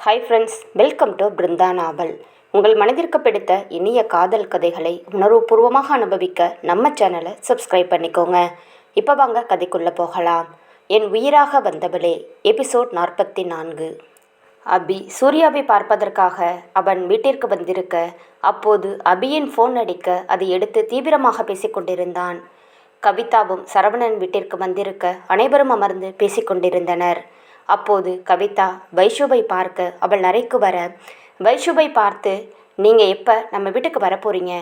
Hi friends, welcome to Brindha novel. உங்கள் மனதிற்கு பிடித்த இனிய காதல் கதைகளை உணர்வுபூர்வமாக அனுபவிக்க நம்ம சேனலை சப்ஸ்கிரைப் பண்ணிக்கோங்க. இப்போ வாங்க கதைக்குள்ளே போகலாம். என் உயிராக வந்தவளே, எபிசோட் 44. அபி சூர்யாவை பார்ப்பதற்காக அவன் வீட்டிற்கு வந்திருக்க, அப்போது அபியின் ஃபோன் அடிக்க அதை எடுத்து தீவிரமாக பேசிக்கொண்டிருந்தான். கவிதாவும் சரவணன் வீட்டிற்கு வந்திருக்க அனைவரும் அமர்ந்து பேசிக்கொண்டிருந்தனர். அப்போது கவிதா வைஷுவை பார்க்க அவள் அறைக்கு வர, வைஷுவை பார்த்து, நீங்கள் எப்போ நம்ம வீட்டுக்கு வர போகிறீங்க?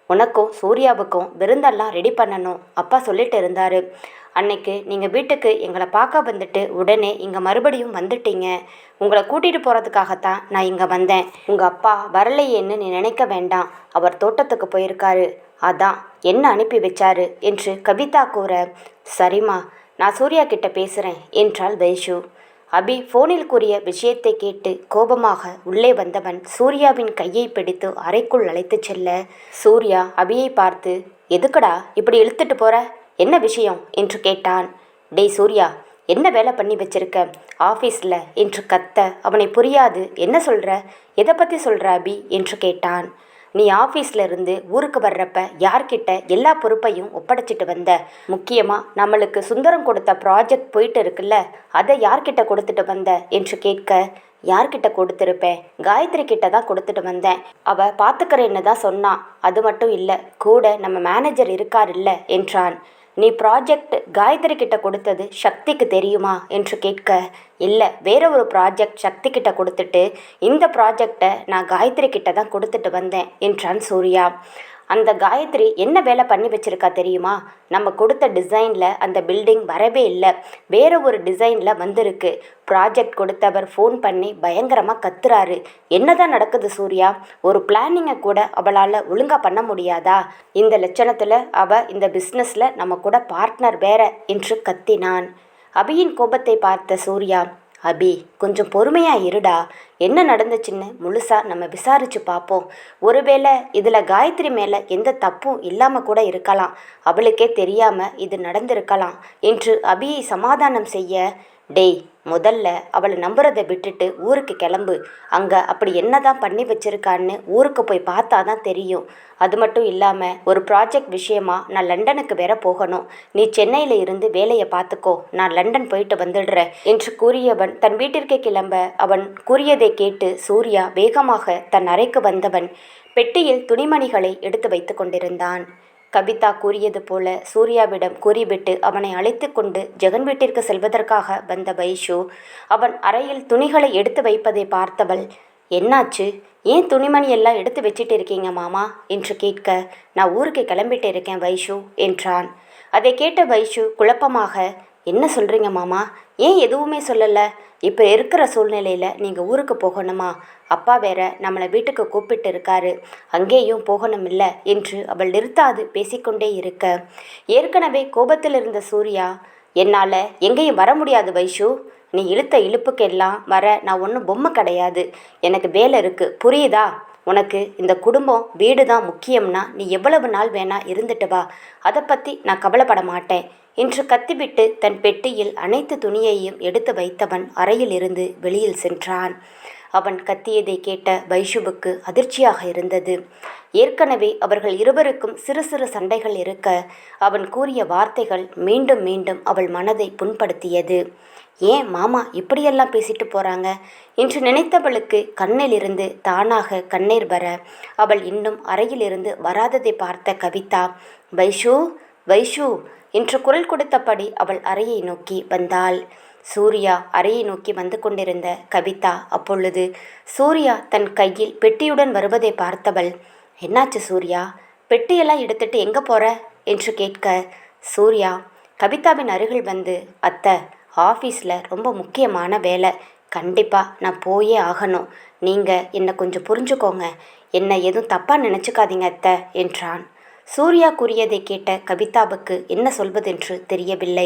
உனக்கும் சூர்யாவுக்கும் விருந்தெல்லாம் ரெடி பண்ணணும், அப்பா சொல்லிட்டு இருந்தார். அன்னைக்கு நீங்கள் வீட்டுக்கு எங்களை பார்க்க வந்துட்டு உடனே இங்கே மறுபடியும் வந்துட்டீங்க. உங்களை கூட்டிகிட்டு போகிறதுக்காகத்தான் நான் இங்கே வந்தேன். உங்கள் அப்பா வரலையேன்னு நீ நினைக்க வேண்டாம், அவர் தோட்டத்துக்கு போயிருக்காரு, அதான் என்ன அனுப்பி வச்சாரு என்று கவிதா கூற, சரிம்மா, நான் சூர்யா கிட்ட பேசுகிறேன் என்றாள் வைஷு. அபி ஃபோனில் கூறிய விஷயத்தை கேட்டு கோபமாக உள்ளே வந்தவன் சூர்யாவின் கையை பிடித்து அறைக்குள் அழைத்துச் செல்ல, சூர்யா அபியை பார்த்து, எதுக்குடா இப்படி இழுத்துட்டு போற, என்ன விஷயம் என்று கேட்டான். டேய் சூர்யா, என்ன வேலை பண்ணி வச்சிருக்க ஆஃபீஸில் என்று கத்த அவனை புரியாது. என்ன சொல்கிற, எதை பற்றி சொல்கிற அபி என்று கேட்டான். நீ ஆஃபீஸில் இருந்து ஊருக்கு வர்றப்ப யார்கிட்ட எல்லா பொறுப்பையும் ஒப்படைச்சிட்டு வந்த? முக்கியமாக நம்மளுக்கு சுந்தரம் கொடுத்த ப்ராஜெக்ட் போயிட்டு இருக்குல்ல, அதை யார்கிட்ட கொடுத்துட்டு வந்த என்று கேட்க, யார்கிட்ட கொடுத்துருப்பேன், காயத்ரி கிட்ட தான் கொடுத்துட்டு வந்தேன். அவள் பார்த்துக்கிறேன்னு தான் சொன்னான். அது மட்டும் இல்லை, கூட நம்ம மேனேஜர் இருக்கார் இல்லை என்றான். நீ ப்ராஜெக்ட் காயத்ரி கிட்ட கொடுத்தது சக்திக்கு தெரியுமா என்று கேட்க, இல்லை, வேற ஒரு ப்ராஜெக்ட் சக்தி கிட்ட கொடுத்துட்டு இந்த ப்ராஜெக்டை நான் காயத்ரி கிட்ட தான் கொடுத்துட்டு வந்தேன் என்றான் சூர்யா. அந்த காயத்ரி என்ன வேலை பண்ணி வச்சிருக்கா தெரியுமா? நம்ம கொடுத்த டிசைனில் அந்த பில்டிங் வரவே இல்லை, வேற ஒரு டிசைனில் வந்திருக்கு. ப்ராஜெக்ட் கொடுத்தவர் ஃபோன் பண்ணி பயங்கரமாக கத்துறாரு. என்னதான் நடக்குது சூர்யா? ஒரு பிளானிங்கை கூட அவளால் ஒழுங்காக பண்ண முடியாதா? இந்த லட்சணத்தில் அவள் இந்த பிஸ்னஸில் நம்ம கூட பார்ட்னர் வேற என்று கத்தினான். அபியின் கோபத்தை பார்த்த சூர்யா, அபி கொஞ்சம் பொறுமையாக இருடா, என்ன நடந்துச்சுன்னு முழுசாக நம்ம விசாரித்து பார்ப்போம். ஒருவேளை இதில் காயத்ரி மேலே எந்த தப்பும் இல்லாமல் கூட இருக்கலாம், அவளுக்கே தெரியாமல் இது நடந்திருக்கலாம் என்று அபியை சமாதானம் செய்ய, டேய் முதல்ல அவளை நம்புறதை விட்டுட்டு ஊருக்கு கிளம்பு. அங்கே அப்படி என்ன தான் பண்ணி வச்சிருக்கான்னு ஊருக்கு போய் பார்த்தா தான் தெரியும். அது மட்டும் இல்லாமல் ஒரு ப்ராஜெக்ட் விஷயமா நான் லண்டனுக்கு வேற போகணும். நீ சென்னையில் இருந்து வேலையை பார்த்துக்கோ, நான் லண்டன் போயிட்டு வந்துடுறேன் என்று கூறியவன் தன் வீட்டிற்கே கிளம்ப, அவன் கூறியதை கேட்டு சூர்யா வேகமாக தன் அறைக்கு வந்தவன் பெட்டியில் துணிமணிகளை எடுத்து வைத்து கொண்டிருந்தான். கவிதா கூறியது போல சூர்யாவிடம் கூறிவிட்டு அவனை அழைத்து கொண்டு ஜெகன் வீட்டிற்கு செல்வதற்காக வந்த வைஷு அவன் அறையில் துணிகளை எடுத்து வைப்பதை பார்த்தவள், என்னாச்சு, ஏன் துணிமணி எல்லாம் எடுத்து வச்சிட்டு இருக்கீங்க மாமா என்று கேட்க, நான் ஊருக்கு கிளம்பிட்டு இருக்கேன் வைஷு என்றான். அதை கேட்ட வைஷு குழப்பமாக, என்ன சொல்கிறீங்க மாமா, ஏன் எதுவுமே சொல்லலை? இப்போ இருக்கிற சூழ்நிலையில் நீங்கள் ஊருக்கு போகணுமா? அப்பா வேற நம்மளை வீட்டுக்கு கூப்பிட்டு இருக்காரு, அங்கேயும் போகணுமில்ல என்று அவள் நிறுத்தாது பேசிக்கொண்டே இருக்க, ஏற்கனவே கோபத்தில் இருந்த சூர்யா, என்னால் எங்கேயும் வர முடியாது வைஷு, நீ இழுத்த இழுப்புக்கெல்லாம் வர நான் ஒன்றும் பொம்மை கிடையாது, எனக்கு வேலை இருக்குது, புரியுதா? உனக்கு இந்த குடும்பம் வீடு தான் முக்கியம்னா நீ எவ்வளவு நாள் வேணா இருந்துட்டு வா, அதை பற்றி நான் கவலைப்பட மாட்டேன் என்று கத்திவிட்டு தன் பெட்டியில் அனைத்து துணியையும் எடுத்து வைத்தவன் அறையில் இருந்து வெளியில் சென்றான். அவன் கத்தியதை கேட்ட வைஷுவுக்கு அதிர்ச்சியாக இருந்தது. ஏற்கனவே அவர்கள் இருவருக்கும் சிறு சிறு சண்டைகள் இருக்க அவன் கூறிய வார்த்தைகள் மீண்டும் மீண்டும் அவள் மனதை புண்படுத்தியது. ஏன் மாமா இப்படியெல்லாம் பேசிட்டு போகிறாங்க என்று நினைத்தவளுக்கு கண்ணிலிருந்து தானாக கண்ணீர் வர, அவள் இன்னும் அறையிலிருந்து வராததை பார்த்த கவிதா, வைஷு வைஷு என்று குரல் கொடுத்தபடி அவள் அறையை நோக்கி வந்தாள். சூர்யா அறையை நோக்கி வந்து கொண்டிருந்த கவிதா அப்பொழுது சூர்யா தன் கையில் பெட்டியுடன் வருவதை பார்த்தவள், என்னாச்சு சூர்யா, பெட்டியெல்லாம் எடுத்துட்டு எங்கே போகிற என்று கேட்க, சூர்யா கவிதாவின் அருகில் வந்து, அத்தை ஆஃபீஸில் ரொம்ப முக்கியமான வேலை, கண்டிப்பாக நான் போயே ஆகணும், நீங்கள் என்னை கொஞ்சம் புரிஞ்சுக்கோங்க, என்னை எதுவும் தப்பாக நினச்சிக்காதீங்க அத்தை என்றான். சூர்யா கூறியதை கேட்ட கவிதாவுக்கு என்ன சொல்வதென்று தெரியவில்லை.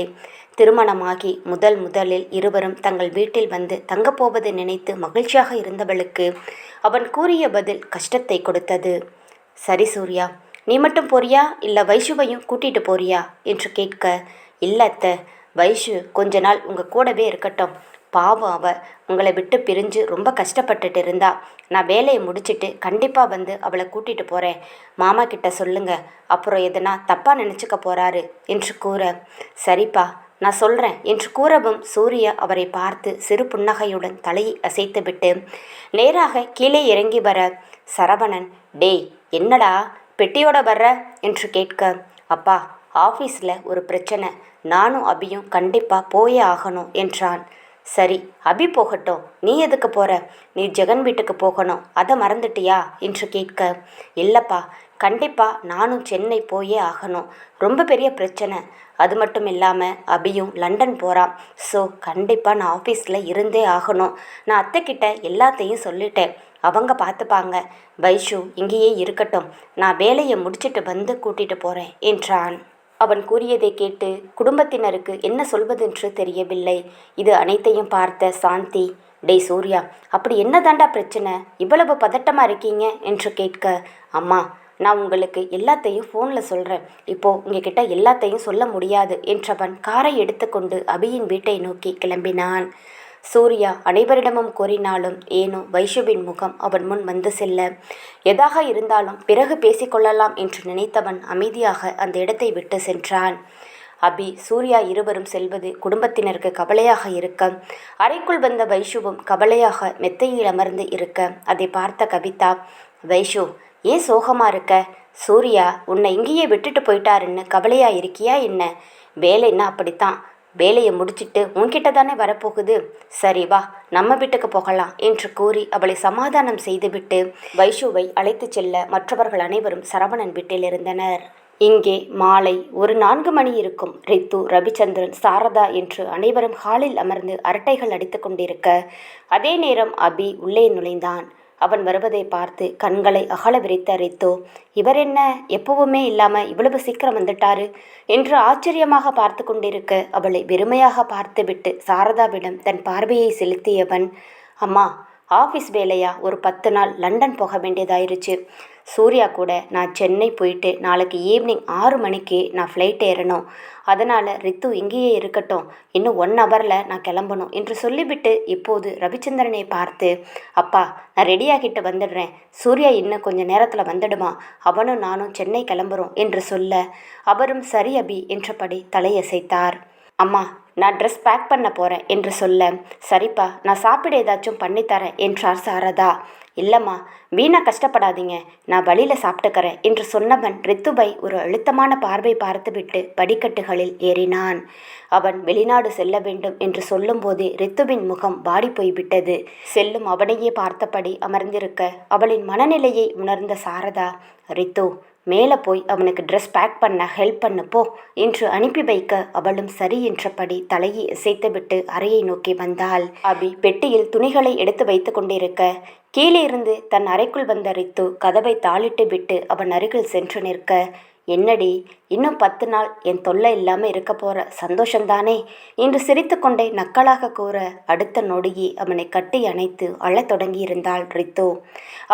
திருமணமாகி முதலில் இருவரும் தங்கள் வீட்டில் வந்து தங்கப்போவதை நினைத்து மகிழ்ச்சியாக இருந்தவளுக்கு அவன் கூறிய பதில் கஷ்டத்தை கொடுத்தது. சரி சூர்யா, நீ மட்டும் போறியா இல்லை வைஷுவையும் கூட்டிகிட்டு போறியா என்று கேட்க, இல்லை அத்தை, வைஷு கொஞ்ச நாள் உங்கள் கூடவே இருக்கட்டும், பாவம் அவ உங்களை விட்டு பிரிஞ்சு ரொம்ப கஷ்டப்பட்டுட்டு இருந்தா. நான் வேலையை முடிச்சிட்டு கண்டிப்பாக வந்து அவளை கூட்டிகிட்டு போகிறேன். மாமா கிட்ட சொல்லுங்க, அப்புறம் எதனா தப்பாக நினச்சிக்க போகிறாரு என்று கூற, சரிப்பா நான் சொல்கிறேன் என்று கூறவும் சூர்யா அவரை பார்த்து சிறு புன்னகையுடன் தலையை அசைத்துவிட்டு நேராக கீழே இறங்கி வர, சரவணன், டேய் என்னடா பெட்டியோட வர்ற என்று கேட்க, அப்பா ஆஃபீஸில் ஒரு பிரச்சனை, நானும் அபியும் கண்டிப்பாக போயே ஆகணும் என்றான். சரி அபி போகட்டும், நீ எதுக்கு போகிற? நீ ஜெகன் வீட்டுக்கு போகணும், அதை மறந்துட்டியா என்று கேட்க, இல்லைப்பா கண்டிப்பாக நானும் சென்னை போயே ஆகணும், ரொம்ப பெரிய பிரச்சனை. அது மட்டும் இல்லாமல் அபியும் லண்டன் போகிறான். ஸோ கண்டிப்பாக நான் ஆஃபீஸில் இருந்தே ஆகணும். நான் அத்தைக்கிட்ட எல்லாத்தையும் சொல்லிட்டேன், அவங்க பார்த்துப்பாங்க. வைஷு இங்கேயே இருக்கட்டும், நான் வேலையை முடிச்சிட்டு வந்து கூட்டிகிட்டு போகிறேன் என்றான். அவன் கூறியதை கேட்டு குடும்பத்தினருக்கு என்ன சொல்வதென்று தெரியவில்லை. இது அனைத்தையும் பார்த்த சாந்தி, டேய் சூர்யா, அப்படி என்ன தாண்டா பிரச்சனை, இவ்வளவு பதட்டமாக இருக்கீங்க என்று கேட்க, அம்மா நான் உங்களுக்கு எல்லாத்தையும் ஃபோனில் சொல்கிறேன், இப்போது உங்ககிட்ட எல்லாத்தையும் சொல்ல முடியாது என்றவன் காரை எடுத்துக்கொண்டு அபியின் வீட்டை நோக்கி கிளம்பினான். சூர்யா அனைவரிடமும் கூறினாலும் ஏனோ வைஷுவின் முகம் அவன் முன் வந்து செல்ல, எதாக இருந்தாலும் பிறகு பேசிக்கொள்ளலாம் என்று நினைத்தவன் அமைதியாக அந்த இடத்தை விட்டு சென்றான். அபி சூர்யா இருவரும் செல்வது குடும்பத்தினருக்கு கவலையாக இருக்க, அறைக்குள் வந்த வைஷுவும் கவலையாக மெத்தையில் அமர்ந்து இருக்க அதை பார்த்த கவிதா, வைஷு ஏன் சோகமா இருக்க? சூர்யா உன்னை இங்கேயே விட்டுட்டு போயிட்டாருன்னு கவலையா இருக்கியா என்ன? வேலைன்னா அப்படித்தான், வேலையை முடிச்சிட்டு உன்கிட்ட தானே வரப்போகுது, சரி வா நம்ம வீட்டுக்கு போகலாம் என்று கூறி அவளை சமாதானம் செய்துவிட்டு வைஷுவை அழைத்து செல்ல மற்றவர்கள் அனைவரும் சரவணன் வீட்டில் இருந்தனர். இங்கே மாலை ஒரு 4 மணி இருக்கும். ரித்து, ரவிச்சந்திரன், சாரதா என்று அனைவரும் ஹாலில் அமர்ந்து அரட்டைகள் அடித்து கொண்டிருக்க, அதே நேரம் அபி உள்ளே நுழைந்தான். அவன் வருவதை பார்த்து கண்களை அகல விரித்த ரித்து, இவர் என்ன எப்பவுமே இல்லாமல் இவ்வளவு சீக்கிரம் வந்துட்டாரு என்று ஆச்சரியமாக பார்த்து கொண்டிருக்க, அவளை வெறுமையாக பார்த்துவிட்டு சாரதாவிடம் தன் பார்வையை செலுத்தியவன், அம்மா ஆஃபீஸ் வேலையா ஒரு 10 நாள் லண்டன் போக வேண்டியதாயிருச்சு. சூர்யா கூட நான் சென்னை போயிட்டு நாளைக்கு ஈவினிங் 6 மணிக்கு நான் ஃப்ளைட் ஏறணும். அதனால் ரித்து இங்கேயே இருக்கட்டும், இன்னும் 1 ஹவரில் நான் கிளம்பணும் என்று சொல்லிவிட்டு இப்போது ரவிச்சந்திரனை பார்த்து, அப்பா நான் ரெடியாகிட்டு வந்துடுறேன், சூர்யா இன்னும் கொஞ்சம் நேரத்தில் வந்துடுவான், அவனும் நானும் சென்னை கிளம்புறோம் என்று சொல்ல, அவரும் சரி அபி என்றபடி தலையசைத்தார். அம்மா நான் ட்ரெஸ் பேக் பண்ண போகிறேன் என்று சொல்ல, சரிப்பா நான் சாப்பிட ஏதாச்சும் பண்ணித்தரேன் என்றார் சாரதா. இல்லைம்மா வீணா கஷ்டப்படாதீங்க, நான் வழியில் சாப்பிட்டுக்கிறேன் என்று சொன்னவன் ரித்துவை ஒரு அழுத்தமான பார்வை பார்த்துவிட்டு படிக்கட்டுகளில் ஏறினான். அவன் வெளிநாடு செல்ல வேண்டும் என்று சொல்லும்போதே ரித்துவின் முகம் வாடி போய்விட்டது. செல்லும் அவனையே பார்த்தபடி அமர்ந்திருக்க அவளின் மனநிலையை உணர்ந்த சாரதா, ரித்து மேலே போய் அவனுக்கு ட்ரெஸ் பேக் பண்ண ஹெல்ப் பண்ணு போ என்று அனுப்பி வைக்க அவளும் சரி என்றபடி தலையை இசைத்துவிட்டு அறையை நோக்கி வந்தாள். அபி பெட்டியில் துணிகளை எடுத்து வைத்து கொண்டிருக்க கீழே இருந்து தன் அறைக்குள் வந்த ரித்து கதவை தாளிட்டு விட்டு அவன் அருகில் சென்று நிற்க, என்னடி இன்னும் 10 நாள் என் தொல்லை இல்லாமல் இருக்க போகிற சந்தோஷந்தானே என்று சிரித்து கொண்டே நக்கலாக கூற, அடுத்த நொடியே அவனை கட்டி அணைத்து அழத் தொடங்கியிருந்தாள் ரித்து.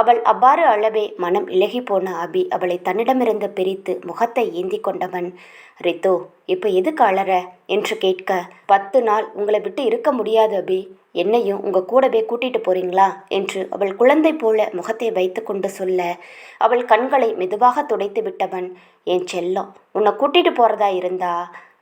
அவள் அவ்வாறு அழவே மனம் இலகி போன அபி அவளை தன்னிடமிருந்து பிரித்து முகத்தை ஏந்தி கொண்டவன், ரித்து இப்போ எதுக்கு அழற என்று கேட்க, 10 நாள் உங்களை விட்டு இருக்க முடியாது அபி, என்னையும் உங்கள் கூடவே கூட்டிகிட்டு போகிறீங்களா என்று அவள் குழந்தை போல முகத்தை வைத்து கொண்டு சொல்ல, அவள் கண்களை மெதுவாக துடைத்து விட்டவன், என் செல்லம் உன்னை கூட்டிகிட்டு போகிறதா இருந்தா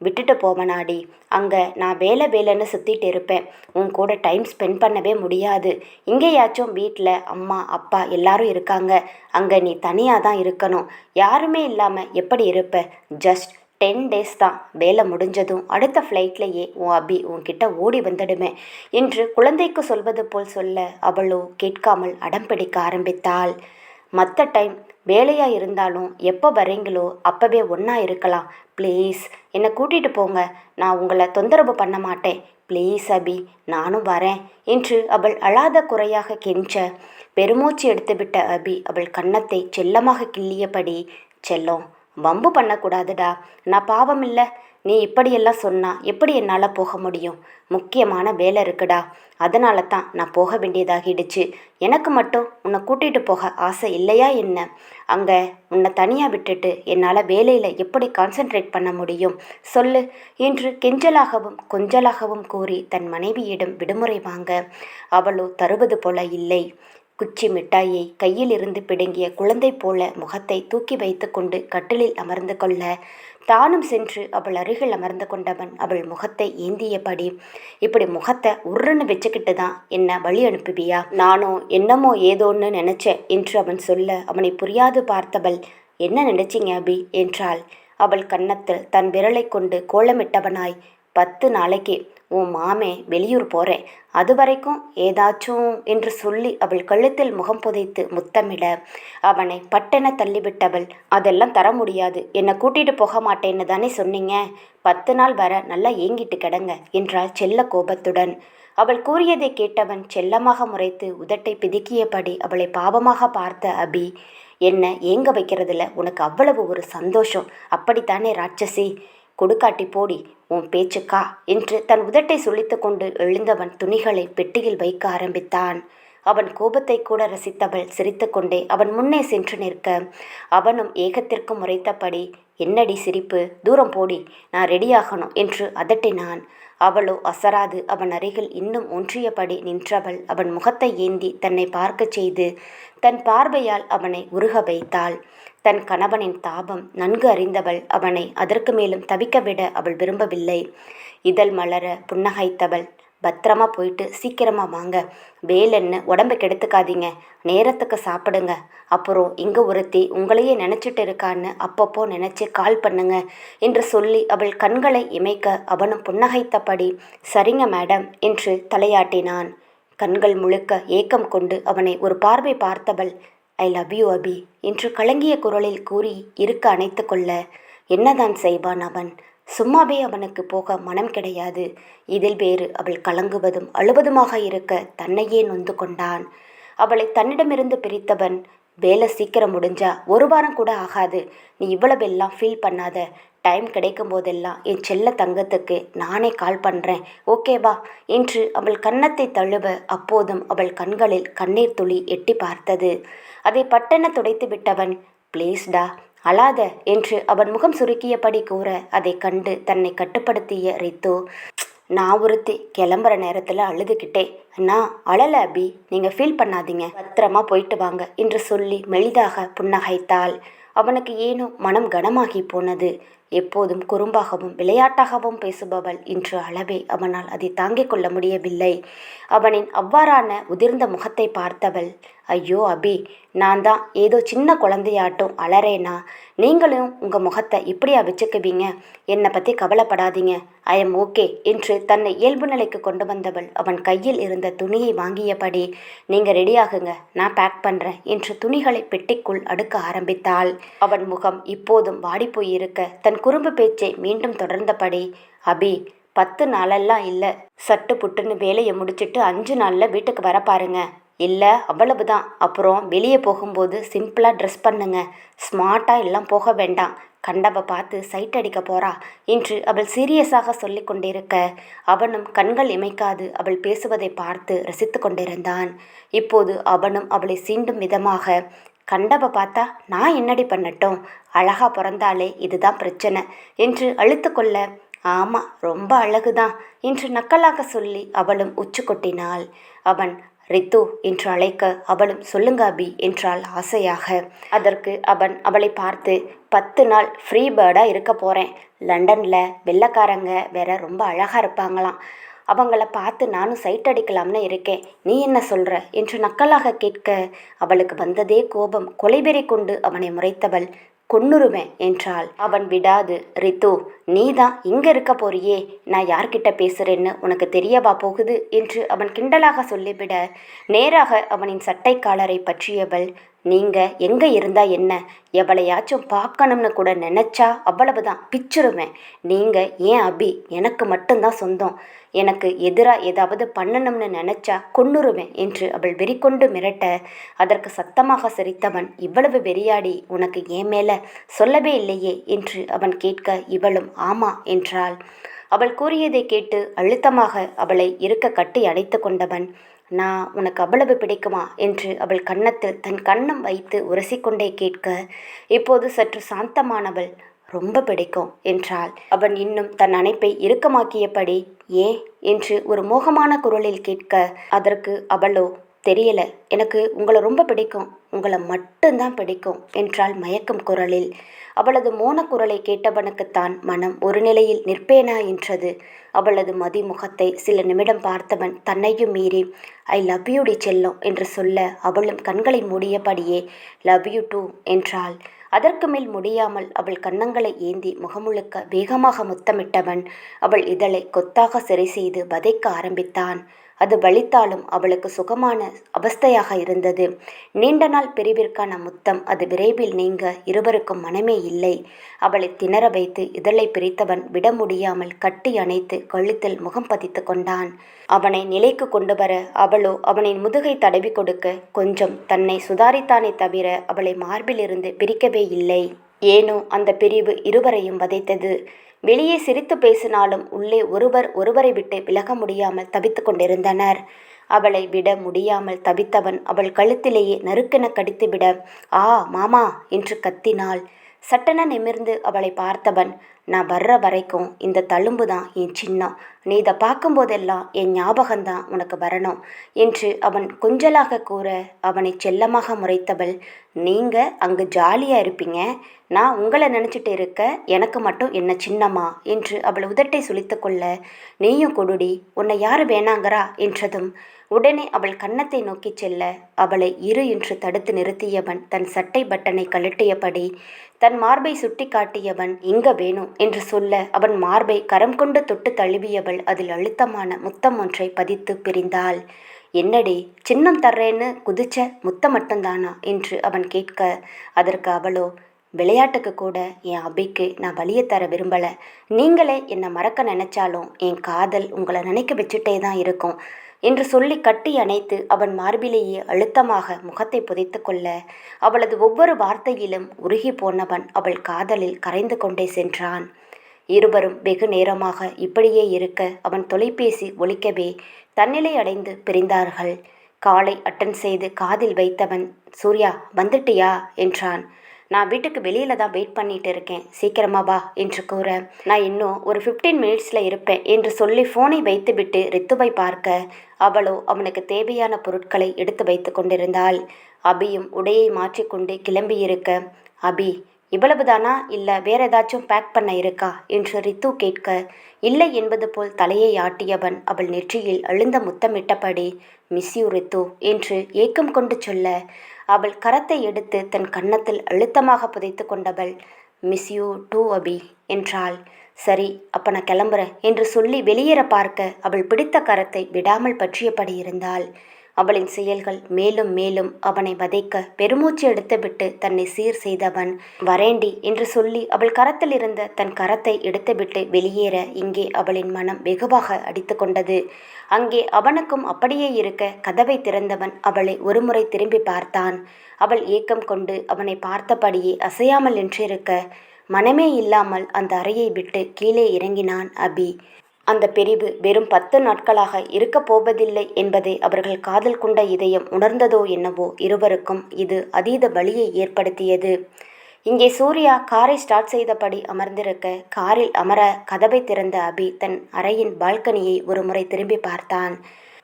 விட்டுட்டு போவனாடி, அங்கே நான் வேலைன்னு சுற்றிட்டு இருப்பேன், உன் கூட டைம் ஸ்பெண்ட் பண்ணவே முடியாது. இங்கேயாச்சும் வீட்டில் அம்மா அப்பா எல்லாரும் இருக்காங்க, அங்கே நீ தனியாக தான் இருக்கணும், யாருமே இல்லாமல் எப்படி இருப்ப? ஜஸ்ட் 10 டேஸ் தான், வேலை முடிஞ்சதும் அடுத்த ஃப்ளைட்லேயே உன் அபி உன்கிட்ட ஓடி வந்துடுமே என்று குழந்தைக்கு சொல்வது போல் சொல்ல, அவளோ கேட்காமல் அடம் பிடிக்க ஆரம்பித்தாள். மற்ற டைம் வேலையாக இருந்தாலும் எப்போ வரீங்களோ அப்போவே ஒன்றா இருக்கலாம், ப்ளீஸ் என்னை கூட்டிகிட்டு போங்க, நான் உங்களை தொந்தரவு பண்ண மாட்டேன், ப்ளீஸ் அபி நானும் வரேன் என்று அவள் அழாத குறையாக கெஞ்ச, பெருமூச்சு எடுத்துவிட்ட அபி அவள் கன்னத்தை செல்லமாக கிள்ளியபடி, செல்லம் வம்பு பண்ணக்கூடாதுடா, நான் பாவம் இல்லை, நீ இப்படியெல்லாம் சொன்னா எப்படி என்னால் போக முடியும்? முக்கியமான வேலை இருக்குடா. அதனால தான் நான் போக வேண்டியதாகிடுச்சு. எனக்கு மட்டும் உன்னை கூட்டிகிட்டு போக ஆசை இல்லையா என்ன? அங்கே உன்னை தனியாக விட்டுட்டு என்னால் வேலையில் எப்படி கான்சென்ட்ரேட் பண்ண முடியும் சொல்லு என்று கெஞ்சலாகவும் கொஞ்சலாகவும் கூறி தன் மனைவியிடம் விடுமுறை வாங்க அவளோ தருவது போல இல்லை. குச்சி மிட்டாயை கையில் இருந்து பிடுங்கிய குழந்தை போல முகத்தை தூக்கி வைத்து கொண்டு கட்டிலில் அமர்ந்து கொள்ள தானும் சென்று அவள் அருகில் அமர்ந்து கொண்டவன் அவள் முகத்தை ஏந்தியபடி, இப்படி முகத்தை உருன்னு வச்சுக்கிட்டு தான் என்ன வழி அனுப்புவியா? நானும் என்னமோ ஏதோன்னு நினைச்சேன் என்று அவன் சொல்ல அவனை புரியாது பார்த்தவள், என்ன நினைச்சிங்க அபி என்றாள். அவள் கன்னத்தில் தன் விரலை கொண்டு கோலமிட்டவனாய், 10 நாளைக்கு உன் மாமே வெளியூர் போகிறேன், அது வரைக்கும் ஏதாச்சும் என்று சொல்லி அவள் கழுத்தில் முகம் புதைத்து முத்தமிட அவனை பட்டென தள்ளிவிட்டவள், அதெல்லாம் தர முடியாது, என்னை கூட்டிகிட்டு போக மாட்டேன்னு தானே சொன்னீங்க, 10 நாள் வர நல்லா ஏங்கிட்டு கிடங்க என்றாள் செல்ல கோபத்துடன். அவள் கூறியதை கேட்டவன் செல்லமாக முறைத்து உதட்டை பிதுக்கியபடி அவளை பாவமாக பார்த்த அபி, என்ன ஏங்க வைக்கிறதுல உனக்கு அவ்வளவு ஒரு சந்தோஷம் அப்படித்தானே ராட்சசி? கொடுக்காட்டி போடி உன் பேச்சுக்கா என்று தன் உதட்டை சுளித்து கொண்டு எழுந்தவன் துணிகளை பெட்டியில் வைக்க ஆரம்பித்தான். அவன் கோபத்தை கூட ரசித்தவள் சிரித்து கொண்டே அவன் முன்னே சென்று நிற்க அவனும் ஏகத்திற்கு முறைத்தபடி, என்னடி சிரிப்பு, தூரம் போடி, நான் ரெடியாகணும் என்று அதட்டினான். அவளோ அசராது அவன் அருகில் இன்னும் ஒன்றியபடி நின்றவள் அவன் முகத்தை ஏந்தி தன்னை பார்க்கச் செய்து தன் பார்வையால் அவனை உருக வைத்தாள். தன் கணவனின் தாபம் நன்கு அறிந்தவள் அவனை அதற்கு மேலும் தவிக்க விட அவள் விரும்பவில்லை. இதழ் மலர புன்னகைத்தவள், பத்திரமா போயிட்டு சீக்கிரமா வாங்க, வேலன்னு உடம்பை கெடுத்துக்காதீங்க, நேரத்துக்கு சாப்பிடுங்க, அப்புறம் இங்கே ஒருத்தி உங்களையே நினச்சிட்டு இருக்கான்னு அப்பப்போ நினச்சி கால் பண்ணுங்க என்று சொல்லி அவள் கண்களை இமைக்க அவனும் புன்னகைத்தபடி சரிங்க மேடம் என்று தலையாட்டினான். கண்கள் முழுக்க ஏக்கம் கொண்டு அவனை ஒரு பார்வை பார்த்தவள், ஐ லவ் யூ அபி என்று கலங்கிய குரலில் கூறி இருக்க அணைத்து கொள்ள என்னதான் செய்வான் அவன்? சும்மாவே அவனுக்கு போக மனம் கிடையாது. இதில் வேறு அவள் கலங்குவதும் அழுவதுமாக இருக்க தன்னையே நொந்து கொண்டான். அவளை தன்னிடமிருந்து பிரித்தவன், வேலை சீக்கிரம் முடிஞ்சா 1 வாரம் கூட ஆகாது, நீ இவ்வளவெல்லாம் ஃபீல் பண்ணாத, டைம் கிடைக்கும் போதெல்லாம் என் செல்ல தங்கத்துக்கு நானே கால் பண்ணுறேன், ஓகேவா என்று அவள் கன்னத்தை தழுவ அப்போதும் அவள் கண்களில் கண்ணீர் துளி எட்டி பார்த்தது. அதை பட்டென துடைத்து விட்டவன், ப்ளீஸ்டா அழாத என்று அவன் முகம் சுருக்கியபடி கூற அதை கண்டு தன்னை கட்டுப்படுத்திய ரித்து, நான் ஒருத்தி கிளம்புற நேரத்தில் அழுதுகிட்டே, நான் அழலை அபி, நீங்கள் ஃபீல் பண்ணாதீங்க, பத்திரமா போயிட்டு வாங்க என்று சொல்லி மெலிதாக புன்னகைத்தாள். அவனுக்கு ஏனோ மனம் கனமாகி போனது. எப்போதும் குறும்பாகவும் விளையாட்டாகவும் பேசுபவள் இன்று அளவே அவனால் அதை தாங்கிக் கொள்ள முடியவில்லை. அவனின் அவ்வாறான உதிர்ந்த முகத்தை பார்த்தவள், ஐயோ அபி, நான் தான் ஏதோ சின்ன குழந்தையாட்டும் அலறேனா? நீங்களும் உங்கள் முகத்தை இப்படியா வச்சுக்குவீங்க? என்னை பற்றி கவலைப்படாதீங்க, ஐ எம் ஓகே என்று தன்னை இயல்பு நிலைக்கு கொண்டு வந்தவள் அவன் கையில் இருந்த துணியை வாங்கியபடி, நீங்கள் ரெடியாகுங்க, நான் பேக் பண்ணுறேன் என்று துணிகளை பெட்டிக்குள் அடுக்க ஆரம்பித்தாள். அவன் முகம் இப்போதும் வாடிப்போயிருக்க தன் குறும்பு பேச்சை மீண்டும் தொடர்ந்தபடி, அபி 10 நாளெல்லாம் இல்லை, சட்டு புட்டுன்னு வேலையை முடிச்சுட்டு 5 நாளில் வீட்டுக்கு வர பாருங்க, இல்லை அவ்வளவுதான், அப்புறம் வெளியே போகும்போது சிம்பிளாக ட்ரெஸ் பண்ணுங்க, ஸ்மார்ட்டாக எல்லாம் போக வேண்டாம், கண்டவ பார்த்து சைட் அடிக்க போறா என்று அவள் சீரியஸாக சொல்லி கொண்டிருக்க அவனும் கண்கள் இமைக்காது அவள் பேசுவதை பார்த்து ரசித்து கொண்டிருந்தான். இப்போது அவனும் அவளை சீண்டும் விதமாக, கண்டவ பார்த்தா நான் என்னடி பண்ணட்டும், அழகா பிறந்தாலே இதுதான் பிரச்சனை என்று அழுத்து கொள்ள, ஆமாம் ரொம்ப அழகுதான் என்று நக்கலாக சொல்லி அவளும் உச்சு கொட்டினாள். அவன் ரித்து என்று அழைக்க அவளும் சொல்லுங்க அபி என்றாள் ஆசையாக. அதற்கு அவன் அவளை பார்த்து, 10 நாள் ஃப்ரீ பேர்டாக இருக்க போகிறேன், லண்டனில் வெள்ளைக்காரங்க வேற ரொம்ப அழகாக இருப்பாங்களாம், அவங்கள பார்த்து நானும் சைட் அடிக்கலாம்னு இருக்கேன், நீ என்ன சொல்கிற என்று நக்கலாக கேட்க அவளுக்கு வந்ததே கோபம் கொலைபெறி கொண்டு அவனை முறைத்தவள், கொன்னுருவேன் என்றாள். அவன் விடாது, ரித்து நீ தான் இங்கே இருக்க போறியே, நான் யார்கிட்ட பேசுகிறேன்னு உனக்கு தெரியவா போகுது என்று அவன் கிண்டலாக சொல்லிவிட நேராக அவனின் சட்டை காலரை பற்றியவள், நீங்கள் எங்கே இருந்தா என்ன, எவளையாச்சும் பார்க்கணும்னு கூட நினச்சா அவ்வளவுதான் பிச்சிருவேன், நீங்கள் ஏன் அபி எனக்கு மட்டும்தான் சொந்தம், எனக்கு எதிராக ஏதாவது பண்ணணும்னு நினச்சா கொன்னுருவேன் என்று அவள் வெறிக்கொண்டு மிரட்ட அதற்கு சத்தமாக சிரித்தவன், இவ்வளவு வெறியாடி உனக்கு ஏன் மேலே சொல்லவே இல்லையே என்று அவன் கேட்க இவளும் ஆமா என்றாள். அவள் கூறியதை கேட்டு அழுத்தமாக அவளை இருக்க கட்டி அணைத்து கொண்டவன், நான் உனக்கு அவ்வளவு பிடிக்குமா என்று அவள் கன்னத்தில் தன் கன்னம் வைத்து உரசிக்கொண்டே கேட்க, இப்போது சற்று சாந்தமானவள், ரொம்ப பிடிக்கும் என்றாள். அவன் இன்னும் தன் அணைப்பை இறுக்கமாக்கியபடி, ஏன் என்று ஒரு மோகமான குரலில் கேட்க, அதற்கு அவளோ, தெரியல, எனக்கு உங்களை ரொம்ப பிடிக்கும், உங்களை மட்டும்தான் பிடிக்கும் என்றாள் மயக்கும் குரலில். அவளது மோன குரலை கேட்டவனுக்குத்தான் மனம் ஒரு நிலையில் நிற்பேனா என்றது. அவளது மதிமுகத்தை சில நிமிடம் பார்த்தவன் தன்னையும் மீறி, ஐ லவ் யூ டி செல்லம் என்று சொல்ல அவளும் கண்களை மூடியபடியே லவ் யூ டூ என்றாள். அதற்கு மேல் முடியாமல் அவள் கன்னங்களை ஏந்தி முகமுழுக்க வேகமாக முத்தமிட்டவன் அவள் இதழை கொத்தாக சரி செய்து வதைக்க ஆரம்பித்தான். அது வலித்தாலும் அவளுக்கு சுகமான அவஸ்தையாக இருந்தது. நீண்ட நாள் பிரிவிற்கான முத்தம் அது விரைவில் நீங்க இருவருக்கும் மனமே இல்லை. அவளை திணற வைத்து இதழை பிரித்தவன் விட முடியாமல் கட்டி அணைத்து கழுத்தில் முகம் பதித்து கொண்டான். அவனை நிலைக்கு கொண்டு வர அவளோ அவனின் முதுகை தடவி கொடுக்க கொஞ்சம் தன்னை சுதாரித்தானே தவிர அவளை மார்பிலிருந்து பிரிக்கவே இல்லை. ஏனோ அந்த பிரிவு இருவரையும் வதைத்தது. வெளியே சிரித்து பேசினாலும் உள்ளே ஒருவர் ஒருவரை விட்டு விலக முடியாமல் தவித்து கொண்டிருந்தனர். அவளை விட முடியாமல் தவித்தவன் அவள் கழுத்திலேயே நறுக்கென கடித்துவிட, ஆ மாமா என்று கத்தினாள். சட்டென நிமிர்ந்து அவளை பார்த்தவன், நான் வர்ற வரைக்கும் இந்த தழும்பு தான் என் சின்னம், நீ இதை பார்க்கும்போதெல்லாம் என் ஞாபகம்தான் உனக்கு வரணும் என்று அவன் கொஞ்சலாக கூற அவனை செல்லமாக முறைத்தவள், நீங்க அங்கு ஜாலியா இருப்பீங்க, நான் உங்களை நினச்சிட்டு இருக்க, எனக்கு மட்டும் என்ன சின்னமா என்று அவள் உதட்டை சுளித்து கொள்ள, நீயும் கொடுடி, உன்னை யாரு வேணாங்கிறா என்றதும் உடனே அவள் கன்னத்தை நோக்கி செல்ல அவளை இரு என்று தடுத்து நிறுத்தியவன் தன் சட்டை பட்டனை கழட்டியபடி தன் மார்பை சுட்டி காட்டியவன், இங்க வேணும் என்று சொல்ல அவன் மார்பை கரம் கொண்டு தொட்டு தழுவியவள் அதில் அழுத்தமான முத்தம் ஒன்றை பதித்து பிரிந்தாள். என்னடி சின்னம் தர்றேன்னு குதிச்ச முத்தம் மட்டும்தானா என்று அவன் கேட்க, அதற்கு அவளோ, விளையாட்டுக்கு கூட என் அபிக்கு நான் வலியை தர விரும்பலை, நீங்களே என்னை மறக்க நினைச்சாலும் என் காதல் உங்களை நினைக்க வச்சுட்டே தான் இருக்கும் என்று சொல்லி கட்டி அணைத்து அவன் மார்பிலேயே அழுத்தமாக முகத்தை புதைத்து கொள்ள அவளது ஒவ்வொரு வார்த்தையிலும் உருகி போனவன் அவள் காதலில் கரைந்து கொண்டே சென்றான். இருவரும் வெகு நேரமாக இப்படியே இருக்க அவன் தொலைபேசி ஒலிக்கவே தன்னிலை அடைந்து பிரிந்தார்கள். காலை அட்டன் செய்து காதில் வைத்தவன், சூர்யா வந்துட்டியா என்றான். நான் வீட்டுக்கு வெளியில தான் வெயிட் பண்ணிட்டு இருக்கேன், சீக்கிரமா வா என்று கூற, நான் இன்னும் ஒரு 15 மினிட்ஸில் இருப்பேன் என்று சொல்லி ஃபோனை வைத்துவிட்டு ரித்துவை பார்க்க அவளோ அவனுக்கு தேவையான பொருட்களை எடுத்து வைத்து கொண்டிருந்தாள். அபியும் உடையை மாற்றிக்கொண்டு கிளம்பியிருக்க, அபி இவ்வளவுதானா இல்லை வேற ஏதாச்சும் பேக் பண்ண இருக்கா என்று ரித்து கேட்க, இல்லை என்பது போல் தலையை ஆட்டியவன் அவள் நெற்றியில் அழுந்த முத்தமிட்டபடி, மிஸ் யூ ரித்து என்று ஏக்கம் கொண்டு சொல்ல அவள் கரத்தை எடுத்து தன் கன்னத்தில் அழுத்தமாக புதைத்து கொண்டவள், மிஸ் யூ டூ அபி என்றாள். சரி அப்ப நான் கிளம்புறேன் என்று சொல்லி வெளியேற பார்க்க அவள் பிடித்த கரத்தை விடாமல் பற்றியபடி இருந்தாள். அவளின் செயல்கள் மேலும் மேலும் அவனை வதைக்க பெருமூச்சு எடுத்துவிட்டு தன்னை சீர் செய்தவன், வரேண்டி என்று சொல்லி அவள் கரத்தில் இருந்த தன் கரத்தை எடுத்துவிட்டு வெளியேற இங்கே அவளின் மனம் வெகுவாக அடித்து கொண்டது. அங்கே அவனுக்கும் அப்படியே இருக்க கதவை திறந்தவன் அவளை ஒருமுறை திரும்பி பார்த்தான். அவள் ஏக்கம் கொண்டு அவனை பார்த்தபடியே அசையாமல் நின்றிருக்க மனமே இல்லாமல் அந்த அறையை விட்டு கீழே இறங்கினான் அபி. அந்த பிரிவு வெறும் 10 நாட்களாக இருக்கப் போவதில்லை என்பதை அவர்கள் காதல் கொண்ட இதயம் உணர்ந்ததோ என்னவோ இருவருக்கும் இது அதீத வலியை ஏற்படுத்தியது. இங்கே சூர்யா காரை ஸ்டார்ட் செய்தபடி அமர்ந்திருக்க காரில் அமர கதவை திறந்த அபி தன் அறையின் பால்கனியை ஒரு முறை திரும்பி பார்த்தான்.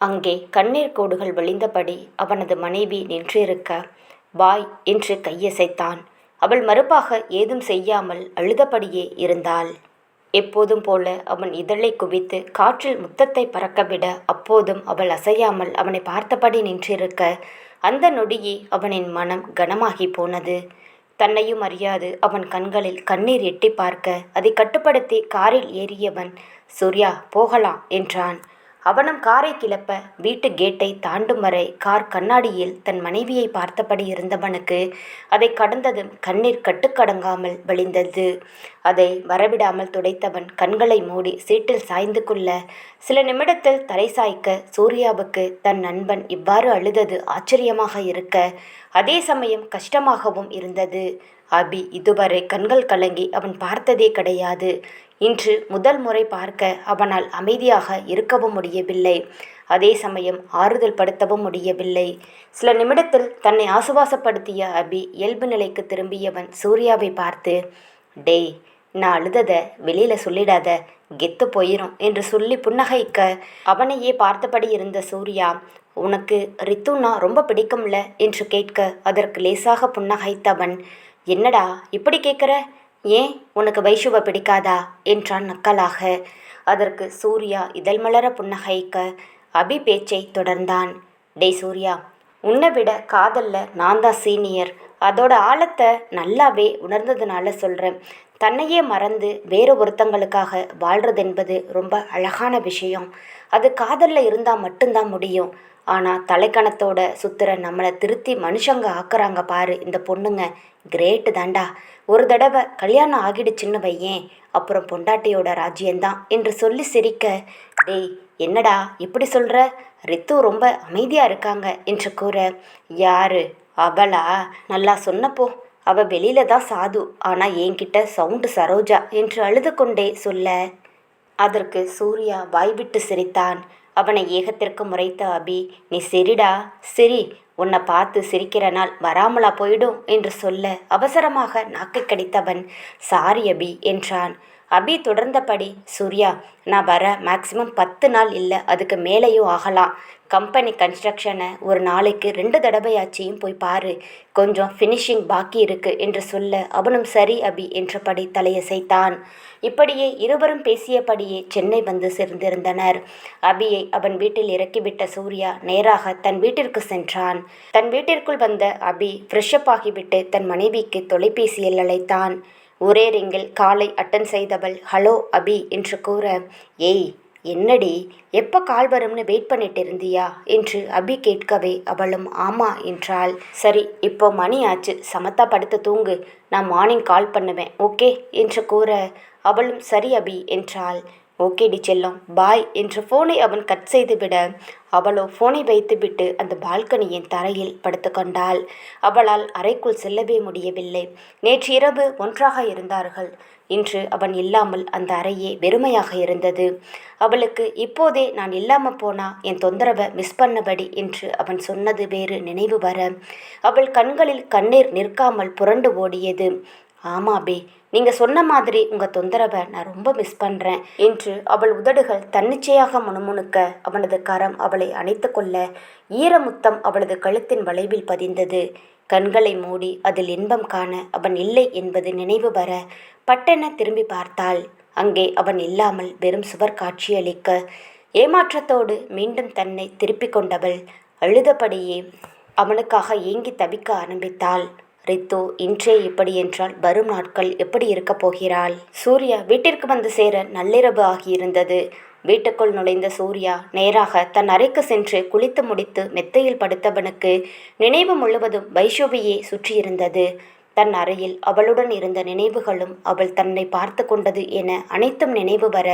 அங்கே கண்ணீர் கோடுகள் வழிந்தபடி அவனது மனைவி நின்றிருக்க பாய் என்று கையசைத்தான். அவள் மறுப்பாக ஏதும் செய்யாமல் அழுதபடியே இருந்தாள். எப்போதும் போல அவன் இதழை குவித்து காற்றில் முத்தத்தை பறக்கவிட அப்போதும் அவள் அசையாமல் அவனை பார்த்தபடி நின்றிருக்க அந்த நொடியே அவனின் மனம் கனமாகி போனது. தன்னையும் அறியாது அவன் கண்களில் கண்ணீர் எட்டி பார்க்க அதை கட்டுப்படுத்தி காரில் ஏறியவன், சூர்யா போகலாம் என்றான். அவனும் காரை கிளப்ப வீட்டு கேட்டை தாண்டும் வரை கார் கண்ணாடியில் தன் மனைவியை பார்த்தபடி இருந்தவனுக்கு அதை கடந்ததும் கண்ணீர் கட்டுக்கடங்காமல் வழிந்தது. அதை வரவிடாமல் துடைத்தவன் கண்களை மூடி சீட்டில் சாய்ந்து கொள்ள சில நிமிடத்தில் தலை சாய்க்க சூர்யாவுக்கு தன் நண்பன் இவ்வாறு அழுதது ஆச்சரியமாக இருக்க அதே சமயம் கஷ்டமாகவும் இருந்தது. அபி இதுவரை கண்கள் கலங்கி அவன் பார்த்ததே கிடையாது. இன்று முதல் முறை பார்க்க அவனால் அமைதியாக இருக்கவும் முடியவில்லை. அதே சமயம் ஆறுதல் படுத்தவும் முடியவில்லை. சில நிமிடத்தில் தன்னை ஆசுவாசப்படுத்திய அபி இயல்பு நிலைக்கு திரும்பியவன் சூர்யாவை பார்த்து, டேய், நான் அழுதத வெளியில சொல்லிடாத, கெத்து போயிரும் என்று சொல்லி புன்னகைக்க அவனையே பார்த்தபடி இருந்த சூர்யா, உனக்கு ரித்துனா ரொம்ப பிடிக்கும்ல என்று கேட்க அதற்கு லேசாக புன்னகைத்தவன், என்னடா இப்படி கேட்குற, ஏன் உனக்கு வைஷுவை பிடிக்காதா என்றான் நக்கலாக. அதற்கு சூர்யா இதழ் மலர புன்னகைக்க அபி பேச்சை தொடர்ந்தான். டேய் சூர்யா, உன்னை விட காதல்ல நான் தான் சீனியர். அதோட ஆழத்தை நல்லாவே உணர்ந்ததுனால சொல்கிறேன். தன்னையே மறந்து வேறு ஒருத்தங்களுக்காக வாழ்கிறது என்பது ரொம்ப அழகான விஷயம். அது காதலில் இருந்தால் மட்டும்தான் முடியும். ஆனால் தலைக்கணத்தோட சுத்துற நம்மளை திருத்தி மனுஷங்க ஆக்குறாங்க பாரு இந்த பொண்ணுங்க, கிரேட்டு தாண்டா. ஒரு தடவை கல்யாணம் ஆகிடுச்சுன்னு வையேன், அப்புறம் பொண்டாட்டியோட ராஜ்யந்தான் என்று சொல்லி சிரிக்க, டேய் என்னடா இப்படி சொல்கிற, ரித்து ரொம்ப அமைதியாக இருக்காங்க என்று கூற, யாரு அவளா, நல்லா சொன்னப்போ, அவள் வெளியில தான் சாது, ஆனால் என்கிட்ட சவுண்டு சரோஜா என்று அழுது கொண்டே சொல்ல, அதற்கு சூர்யா வாய்விட்டு சிரித்தான். அவனை ஏகத்திற்கு முறைத்த அபி, நீ சிரிடா சிரி, உன்னை பார்த்து சிரிக்கிற நாள் வராமலா போயிடும் என்று சொல்ல அவசரமாக நாக்கை கடித்தவன், சாரி அபி என்றான். அபி தொடர்ந்தபடி, சூர்யா, நான் வர மேக்ஸிமம் 10 நாள் இல்லை, அதுக்கு மேலேயும் ஆகலாம். கம்பெனி கன்ஸ்ட்ரக்ஷனை ஒரு நாளைக்கு 2 தடவையாச்சியும் போய் பாரு, கொஞ்சம் ஃபினிஷிங் பாக்கி இருக்கு என்று சொல்ல அவனும் சரி அபி என்றபடி தலையசைத்தான். இப்படியே இருவரும் பேசியபடியே சென்னை வந்து சேர்ந்திருந்தனர். அபியை அவன் வீட்டில் இறக்கிவிட்ட சூர்யா நேராக தன் வீட்டிற்கு சென்றான். தன் வீட்டிற்குள் வந்த அபி ஃப்ரெஷ்அப் ஆகிவிட்டு தன் மனைவிக்கு தொலைபேசியில் அழைத்தான். ஒரே ரிங்கில் காலை அட்டன் செய்தவள் ஹலோ அபி என்று கூற, ஏய் என்னடி, எப்போ கால் வரும்னு வெயிட் பண்ணிட்டு இருந்தியா என்று அபி கேட்கவே அவளும் ஆமா என்றாள். சரி, இப்போ மணி ஆச்சு, சமத்தா படுத்து தூங்கு, நான் மார்னிங் கால் பண்ணுவேன் ஓகே என்று கூற அவளும் சரி அபி என்றாள். ஓகேடி செல்லம், பாய் என்று ஃபோனை அவன் கட் செய்துவிட அவளோ ஃபோனை வைத்துவிட்டு அந்த பால்கனியின் தரையில் படுத்து கொண்டாள். அவளால் அறைக்குள் செல்லவே முடியவில்லை. நேற்று இரவு ஒன்றாக இருந்தார்கள். இன்று அவன் இல்லாமல் அந்த அறையே வெறுமையாக இருந்தது. அவளுக்கு இப்போதே நான் இல்லாமல் போனா என் தொந்தரவை மிஸ் பண்ணபடி என்று அவன் சொன்னது வேறு நினைவு வர அவள் கண்களில் கண்ணீர் நிற்காமல் புரண்டு ஓடியது. ஆமாபே, நீங்கள் சொன்ன மாதிரி உங்கள் தொந்தரவை நான் ரொம்ப மிஸ் பண்ணுறேன் என்று அவள் உதடுகள் தன்னிச்சையாக முணுமுணுக்க அவனது கரம் அவளை அணைத்து கொள்ள ஈரமுத்தம் அவளது கழுத்தின் வளைவில் பதிந்தது. கண்களை மூடி அதில் இன்பம் காண அவன் இல்லை என்பது நினைவு வர பட்டென திரும்பி பார்த்தாள். அங்கே அவன் இல்லாமல் வெறும் சுவர் காட்சியளிக்க ஏமாற்றத்தோடு மீண்டும் தன்னை திருப்பிக் கொண்டவள் அழுதபடியே அவனுக்காக ஏங்கி தவிக்க ஆரம்பித்தாள். ரித்து இன்றே இப்படி என்றால் வரும் நாட்கள் எப்படி இருக்கப் போகிறாள்? சூர்யா வீட்டிற்கு வந்து சேர நள்ளிரவு ஆகியிருந்தது. வீட்டுக்குள் நுழைந்த சூர்யா நேராக தன் அறைக்கு சென்று குளித்து முடித்து மெத்தையில் படுத்தவனுக்கு நினைவு முழுவதும் வைஷுவையே சுற்றியிருந்தது. தன் அறையில் அவளுடன் இருந்த நினைவுகளும் அவள் தன்னை பார்த்து கொண்டது என அனைத்தும் நினைவு வர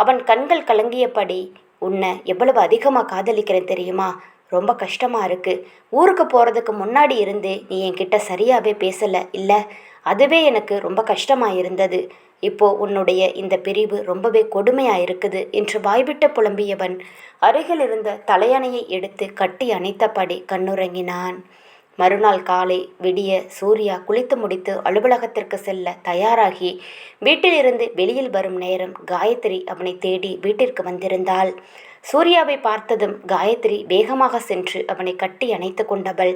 அவன் கண்கள் கலங்கியபடி, உன்னை எவ்வளவு அதிகமாக காதலிக்கிறேன் தெரியுமா, ரொம்ப கஷ்டமாக இருக்குது. ஊருக்கு போகிறதுக்கு முன்னாடி இருந்தே நீ என்கிட்ட சரியாகவே பேசலை இல்லை, அதுவே எனக்கு ரொம்ப கஷ்டமாக இருந்தது. இப்போது உன்னுடைய இந்த பிரிவு ரொம்பவே கொடுமையாக இருக்குது என்று வாய்விட்டு புலம்பியவன் அருகில் இருந்த தலையணையை எடுத்து கட்டி அணைத்தபடி கண்ணுறங்கினான். மறுநாள் காலை விடிய சூர்யா குளித்து முடித்து அலுவலகத்திற்கு செல்ல தயாராகி வீட்டிலிருந்து வெளியில் வரும் நேரம் காயத்ரி அவனை தேடி வீட்டிற்கு வந்திருந்தாள். சூர்யாவை பார்த்ததும் காயத்ரி வேகமாக சென்று அவனை கட்டி அணைத்து கொண்டவள்,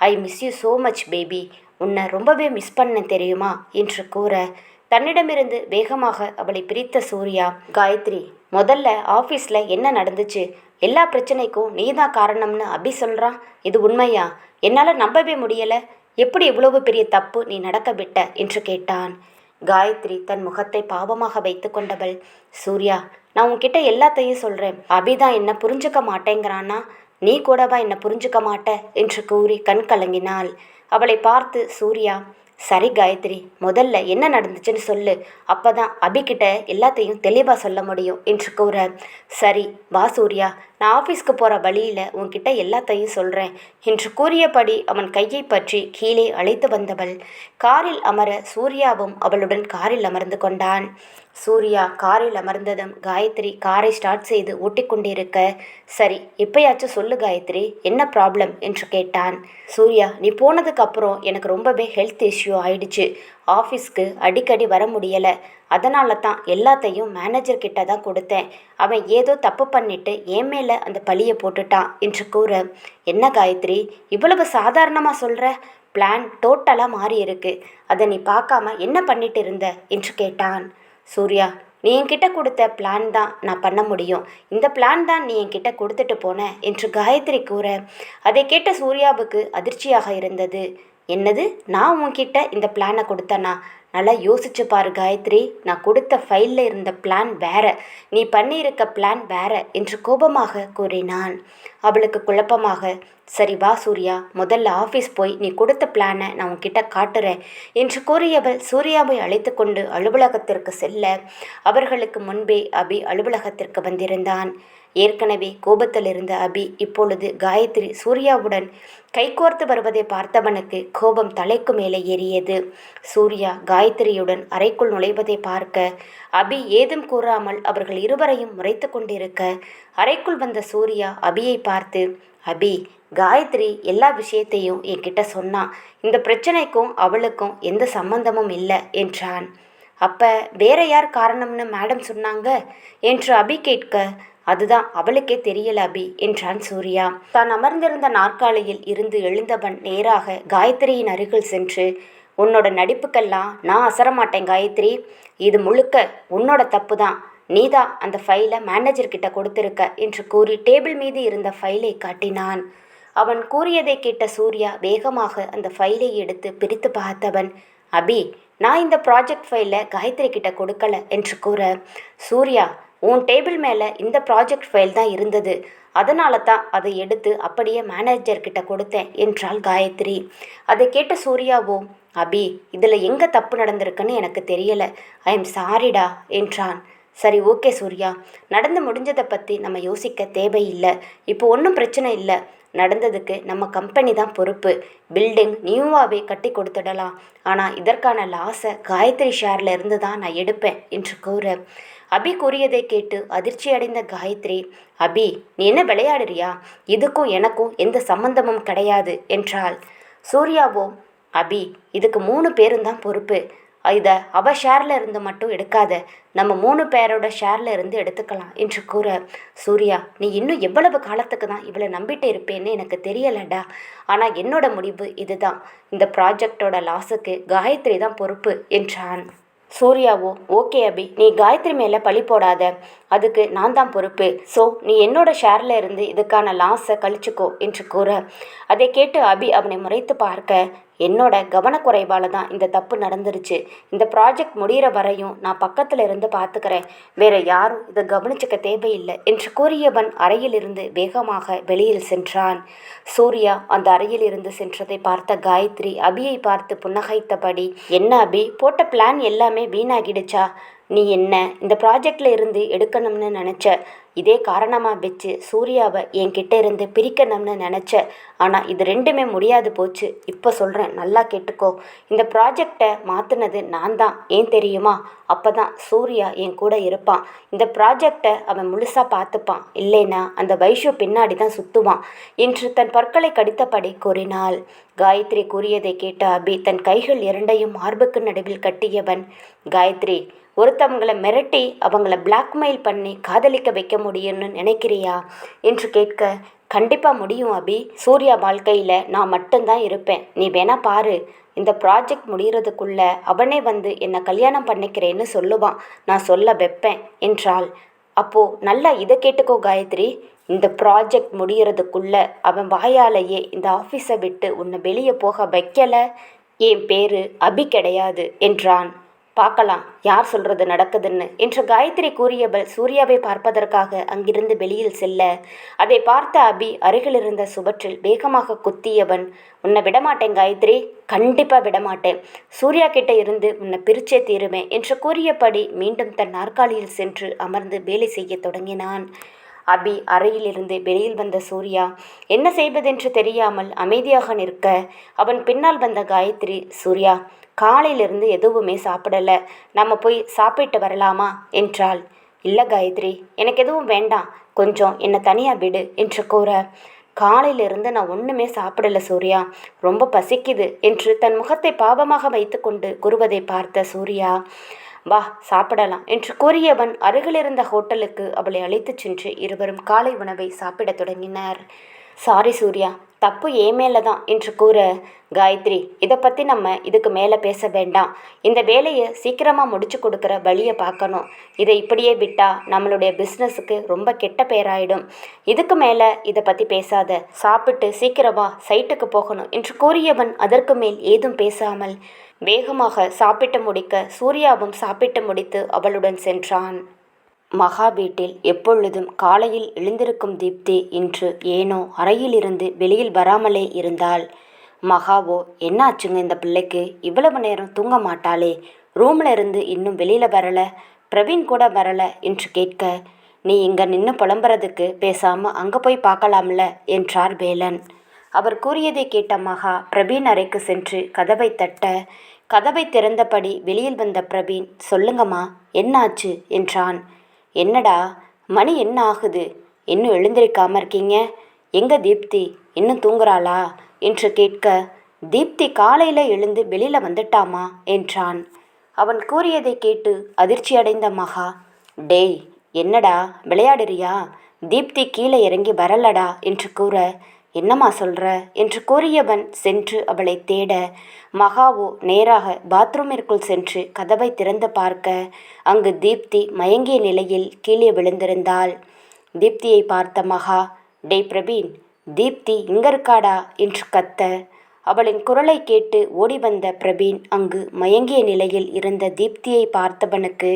I miss you so much baby, உன்னை ரொம்பவே மிஸ் பண்ண தெரியுமா என்று கூற தன்னிடமிருந்து வேகமாக அவளை பிரித்த சூர்யா, காயத்ரி, முதல்ல ஆஃபீஸில் என்ன நடந்துச்சு, எல்லா பிரச்சனைக்கும் நீதான் காரணம்னு அபி சொல்கிறான், இது உண்மையா? என்னால் நம்பவே முடியலை, எப்படி இவ்வளவு பெரிய தப்பு நீ நடக்க விட்ட என்று கேட்டான். காயத்ரி தன் முகத்தை பாவமாக வைத்து கொண்டவள், சூர்யா, நான் உன்கிட்ட எல்லாத்தையும் சொல்கிறேன், அபிதான் என்னை புரிஞ்சுக்க மாட்டேங்கிறானா, நீ கூடவா என்னை புரிஞ்சுக்க மாட்ட என்று கூறி கண் கலங்கினாள். அவளை பார்த்து சூர்யா, சரி காயத்ரி, முதல்ல என்ன நடந்துச்சுன்னு சொல்லு, அப்போ தான் அபிகிட்ட எல்லாத்தையும் தெளிவாக சொல்ல முடியும் என்று கூற, சரி வா சூர்யா, நான் ஆஃபீஸ்க்கு போகிற வழியில் உன்கிட்ட எல்லாத்தையும் சொல்கிறேன் என்று கூறியபடி அவன் கையை பற்றி கீழே அழைத்து வந்தவள் காரில் அமர சூர்யாவும் அவளுடன் காரில் அமர்ந்து கொண்டான். சூர்யா காரில் அமர்ந்ததும் காயத்ரி காரை ஸ்டார்ட் செய்து ஓட்டிக்கொண்டிருக்க, சரி எப்பயாச்சும் சொல்லு காயத்ரி, என்ன ப்ராப்ளம் என்று கேட்டான். சூர்யா, நீ போனதுக்கு அப்புறம் எனக்கு ரொம்பவே ஹெல்த் இஷ்யூ ஆயிடுச்சு. ஆஃபீஸ்க்கு அடிக்கடி வர முடியலை. அதனால தான் எல்லாத்தையும் மேனேஜர் கிட்ட தான் கொடுத்தேன். அவன் ஏதோ தப்பு பண்ணிட்டு என் மேலே அந்த பழியை போட்டுட்டான் என்று கூற, என்ன காயத்ரி இவ்வளவு சாதாரணமாக சொல்கிற? பிளான் டோட்டலாக மாறி இருக்கு. அதை நீ பார்க்காம என்ன பண்ணிட்டு இருந்த என்று கேட்டான். சூர்யா, நீ என்கிட்ட கொடுத்த பிளான் தான் நான் பண்ண முடியும். இந்த பிளான் தான் நீ என்கிட்ட கொடுத்துட்டு போன என்று காயத்ரி கூற, அதை கேட்ட சூர்யாவுக்கு அதிர்ச்சியாக இருந்தது. என்னது, நான் உன்கிட்ட இந்த பிளானை கொடுத்தேனா? நல்லா யோசிச்சு பாரு காயத்ரி, நான் கொடுத்த ஃபைலில் இருந்த பிளான் வேற, நீ பண்ணியிருக்க பிளான் வேற என்று கோபமாக கூறினான். அவளுக்கு குழப்பமாக, சரி வா சூர்யா, முதல்ல ஆஃபீஸ் போய் நீ கொடுத்த பிளானை நான் உன்கிட்ட காட்டுறேன் என்று கூறியவள் சூர்யாவை அழைத்து கொண்டு அலுவலகத்திற்கு செல்ல, அவர்களுக்கு முன்பே அபி அலுவலகத்திற்கு வந்திருந்தான். ஏற்கனவே கோபத்தில் இருந்த அபி இப்பொழுது காயத்ரி சூர்யாவுடன் கைகோர்த்து வருவதை பார்த்தவனுக்கு கோபம் தலைக்கு மேலே ஏறியது. சூர்யா காயத்ரியுடன் அறைக்குள் நுழைவதை பார்க்க அபி ஏதும் கூறாமல் அவர்கள் இருவரையும் முறைத்து கொண்டிருக்க, அறைக்குள் வந்த சூர்யா அபியை பார்த்து, அபி, காயத்ரி எல்லா விஷயத்தையும் என்கிட்ட சொன்னான். இந்த பிரச்சனைக்கும் அவளுக்கும் எந்த சம்பந்தமும் இல்லை என்றான். அப்போ வேற யார் காரணம்னு மேடம் சொன்னாங்க என்று அபி கேட்க, அதுதான் அவளுக்கே தெரியல அபி என்றான் சூர்யா. தான் அமர்ந்திருந்த நாற்காலியில் இருந்து எழுந்தவன் நேராக காயத்ரியின் அருகில் சென்று, உன்னோட நடிப்புக்கெல்லாம் நான் அசரமாட்டேன் காயத்ரி, இது முழுக்க உன்னோட தப்பு தான். நீதான் அந்த ஃபைலை மேனேஜர்கிட்ட கொடுத்துருக்க என்று கூறி டேபிள் மீது இருந்த ஃபைலை காட்டினான். அவன் கூறியதை கேட்ட சூர்யா வேகமாக அந்த ஃபைலை எடுத்து பிரித்து பார்த்தவன், அபி, நான் இந்த ப்ராஜெக்ட் ஃபைலை காயத்ரி கிட்ட கொடுக்கல என்று கூற, சூர்யா, உன் டேபிள் மேலே இந்த ப்ராஜெக்ட் ஃபைல் தான் இருந்தது, அதனால தான் அதை எடுத்து அப்படியே மேனேஜர்கிட்ட கொடுத்தேன் என்றாள் காயத்ரி. அதை கேட்ட சூர்யாவோ, அபி, இதில் எங்கே தப்பு நடந்திருக்குன்னு எனக்கு தெரியலை, ஐ எம் சாரிடா என்றான். சரி ஓகே சூர்யா, நடந்து முடிஞ்சதை பற்றி நம்ம யோசிக்க தேவையில்லை. இப்போ ஒன்றும் பிரச்சனை இல்லை. நடந்ததுக்கு நம்ம கம்பெனி தான் பொறுப்பு. பில்டிங் நியூவாகவே கட்டி கொடுத்துடலாம். ஆனால் இதற்கான லாஸை காயத்ரி ஷேரில் இருந்து தான் நான் எடுப்பேன் என்று கூற, அபி கூறியதை கேட்டு அதிர்ச்சி அடைந்த காயத்ரி, அபி, நீ என்ன விளையாடுறியா? இதுக்கும் எனக்கும் எந்த சம்பந்தமும் கிடையாது என்றாள். சூர்யாவோ, அபி, இதுக்கு 3 பேரும் தான் பொறுப்பு. இதை அவ ஷேரில் இருந்து மட்டும் எடுக்காத, நம்ம 3 பேரோட ஷேரில் இருந்து எடுத்துக்கலாம் என்று கூற, சூர்யா, நீ இன்னும் எவ்வளவு காலத்துக்கு தான் இவளை நம்பிட்டு இருப்பேன்னு எனக்கு தெரியலடா. ஆனால் என்னோட முடிவு இதுதான். இந்த ப்ராஜெக்டோட லாஸுக்கு காயத்ரி தான் பொறுப்பு என்றான். சூர்யாவோ, ஓகே அபி, நீ காயத்ரி மேலே பழி போடாத, அதுக்கு நான் தான் பொறுப்பு. ஸோ நீ என்னோட ஷேரில் இருந்து இதுக்கான லாஸை கழிச்சுக்கோ என்று கூற, அதை கேட்டு அபி அவனை முறைத்து பார்க்க, என்னோட கவனக்குறைவால் தான் இந்த தப்பு நடந்துருச்சு. இந்த ப்ராஜெக்ட் முடிகிற வரையும் நான் பக்கத்தில் இருந்து பார்த்துக்கிறேன். வேற யாரும் இதை கவனிச்சுக்க தேவையில்லை என்று கூறியவன் அறையிலிருந்து வேகமாக வெளியில் சென்றான். சூர்யா அந்த அறையில் இருந்து சென்றதை பார்த்த காயத்ரி அபியை பார்த்து புன்னகைத்தபடி, என்ன அபி, போட்ட பிளான் எல்லாமே வீணாகிடுச்சா? நீ என்ன இந்த ப்ராஜெக்டில் இருந்து எடுக்கணும்னு நினச்ச, இதே காரணமாக வச்சு சூர்யாவை என்கிட்ட இருந்து பிரிக்கணும்னு நினச்ச. ஆனால் இது ரெண்டுமே முடியாது போச்சு. இப்போ சொல்கிறேன், நல்லா கேட்டுக்கோ. இந்த ப்ராஜெக்டை மாற்றினது நான் தான். ஏன் தெரியுமா? அப்போ தான் சூர்யா என் கூட இருப்பான். இந்த ப்ராஜெக்டை அவன் முழுசாக பார்த்துப்பான். இல்லைன்னா அந்த வைஷு பின்னாடி தான் சுற்றுவான் என்று தன் பற்களை கடித்தபடி கூறினாள். காயத்ரி கூறியதை கேட்ட அபி தன் கைகள் இரண்டையும் மார்புக்கு நடுவில் கட்டியவன், காயத்ரி, ஒருத்தவங்களை மிரட்டி அவங்கள பிளாக்மெயில் பண்ணி காதலிக்க வைக்க முடியும்னு நினைக்கிறியா என்று கேட்க, கண்டிப்பாக முடியும் அபி. சூர்யா வாழ்க்கையில் நான் மட்டும்தான் இருப்பேன். நீ வேணா பாரு, இந்த ப்ராஜெக்ட் முடிகிறதுக்குள்ள அவனே வந்து என்னை கல்யாணம் பண்ணிக்கிறேன்னு சொல்லுவான். நான் சொல்ல வைப்பேன் என்றாள். அப்போது நல்லா இதை கேட்டுக்கோ காயத்ரி, இந்த ப்ராஜெக்ட் முடிகிறதுக்குள்ள அவன் வாயாலேயே இந்த ஆஃபீஸை விட்டு உன்னை வெளியே போக வைக்கலை, என் பேர் அபி கிடையாது என்றான். பார்க்கலாம் யார் சொல்கிறது நடக்குதுன்னு என்று காயத்ரி கூறியவள் சூர்யாவை பார்ப்பதற்காக அங்கிருந்து வெளியில் செல்ல, அதை பார்த்த அபி அருகில் இருந்த சுவற்றில் வேகமாக குத்தியவன், உன்னை விடமாட்டேன் காயத்ரி, கண்டிப்பாக விடமாட்டேன். சூர்யா கிட்ட இருந்து உன்னை பிரிச்சே தீருவேன் என்று கூறியபடி மீண்டும் தன் நாற்காலியில் சென்று அமர்ந்து வேலை செய்ய தொடங்கினான். அபி அறையிலிருந்து வெளியில் வந்த சூர்யா என்ன செய்வதென்று தெரியாமல் அமைதியாக நிற்க அவன் பின்னால் வந்த காயத்ரி, சூர்யா காலையிலிருந்து எதுவுமே சாப்பிடல, நம்ம போய் சாப்பிட்டு வரலாமா என்றாள். இல்லை காயத்ரி, எனக்கு எதுவும் வேண்டாம், கொஞ்சம் என்னை தனியாக விடு என்று கூற, காலையிலிருந்து நான் ஒன்றுமே சாப்பிடல சூர்யா, ரொம்ப பசிக்குது என்று தன் முகத்தை பாவமாக வைத்துக்கொண்டு கூறுவதை பார்த்த சூர்யா, வா சாப்பிடலாம் என்று கூறியவன் அருகிலிருந்த ஹோட்டலுக்கு அவளை அழைத்துச் சென்று இருவரும் காலை உணவை சாப்பிடத் தொடங்கினர். சாரி சூர்யா, தப்பு ஏன் மேலே தான் என்று கூற, காயத்ரி இதை பற்றி நம்ம இதுக்கு மேலே பேச வேண்டாம், இந்த வேலையை சீக்கிரமாக முடிச்சு கொடுக்குற வழியை பார்க்கணும், இதை இப்படியே விட்டால் நம்மளுடைய பிஸ்னஸுக்கு ரொம்ப கெட்ட பேராயிடும், இதுக்கு மேலே இதை பற்றி பேசாத, சாப்பிட்டு சீக்கிரமா சைட்டுக்கு போகணும் என்று கூறியவன் அதற்கு மேல் ஏதும் பேசாமல் வேகமாக சாப்பிட்டு முடிக்க சூர்யாவும் சாப்பிட்டு முடித்து அவளுடன் சென்றான். மகா வீட்டில் எப்பொழுதும் காலையில் எழுந்திருக்கும் தீப்தி இன்று ஏனோ அறையிலிருந்து வெளியில் வராமலே இருந்தாள். மகாவோ என்னாச்சுங்க இந்த பிள்ளைக்கு, இவ்வளவு நேரம் தூங்க மாட்டாளே, ரூமில் இருந்து இன்னும் வெளியில் வரல, பிரவீன் கூட வரல என்று கேட்க, நீ இங்கே நின்று புலம்புறதுக்கு பேசாமல் அங்கே போய் பார்க்கலாம்ல என்றார் வேலன். அவர் கூறியதை கேட்ட மகா பிரவீன் அறைக்கு சென்று கதவை தட்ட, கதவை திறந்தபடி வெளியில் வந்த பிரவீன், சொல்லுங்கம்மா என்னாச்சு என்றான். என்னடா மணி என்ன ஆகுது, இன்னும் எழுந்திருக்காம இருக்கீங்க, எங்க தீப்தி இன்னும் தூங்குறாளா என்று கேட்க, தீப்தி காலையில் எழுந்து வெளியில் வந்துட்டாமா என்றான். அவன் கூறியதை கேட்டு அதிர்ச்சியடைந்த மகா, டேய் என்னடா விளையாடுறியா, தீப்தி கீழே இறங்கி வரலடா என்று கூற, என்னம்மா சொல்கிற என்று கூறியவன் சென்று அவளை தேட, மகாவோ நேராக பாத்ரூமிற்குள் சென்று கதவை திறந்து பார்க்க அங்கு தீப்தி மயங்கிய நிலையில் கீழே விழுந்திருந்தாள். தீப்தியை பார்த்த மகா, டேய் பிரவீன், தீப்தி இங்க இருக்காடா என்று கத்த, அவளின் குரலை கேட்டு ஓடி வந்த பிரவீன் அங்கு மயங்கிய நிலையில் இருந்த தீப்தியை பார்த்தவனுக்கு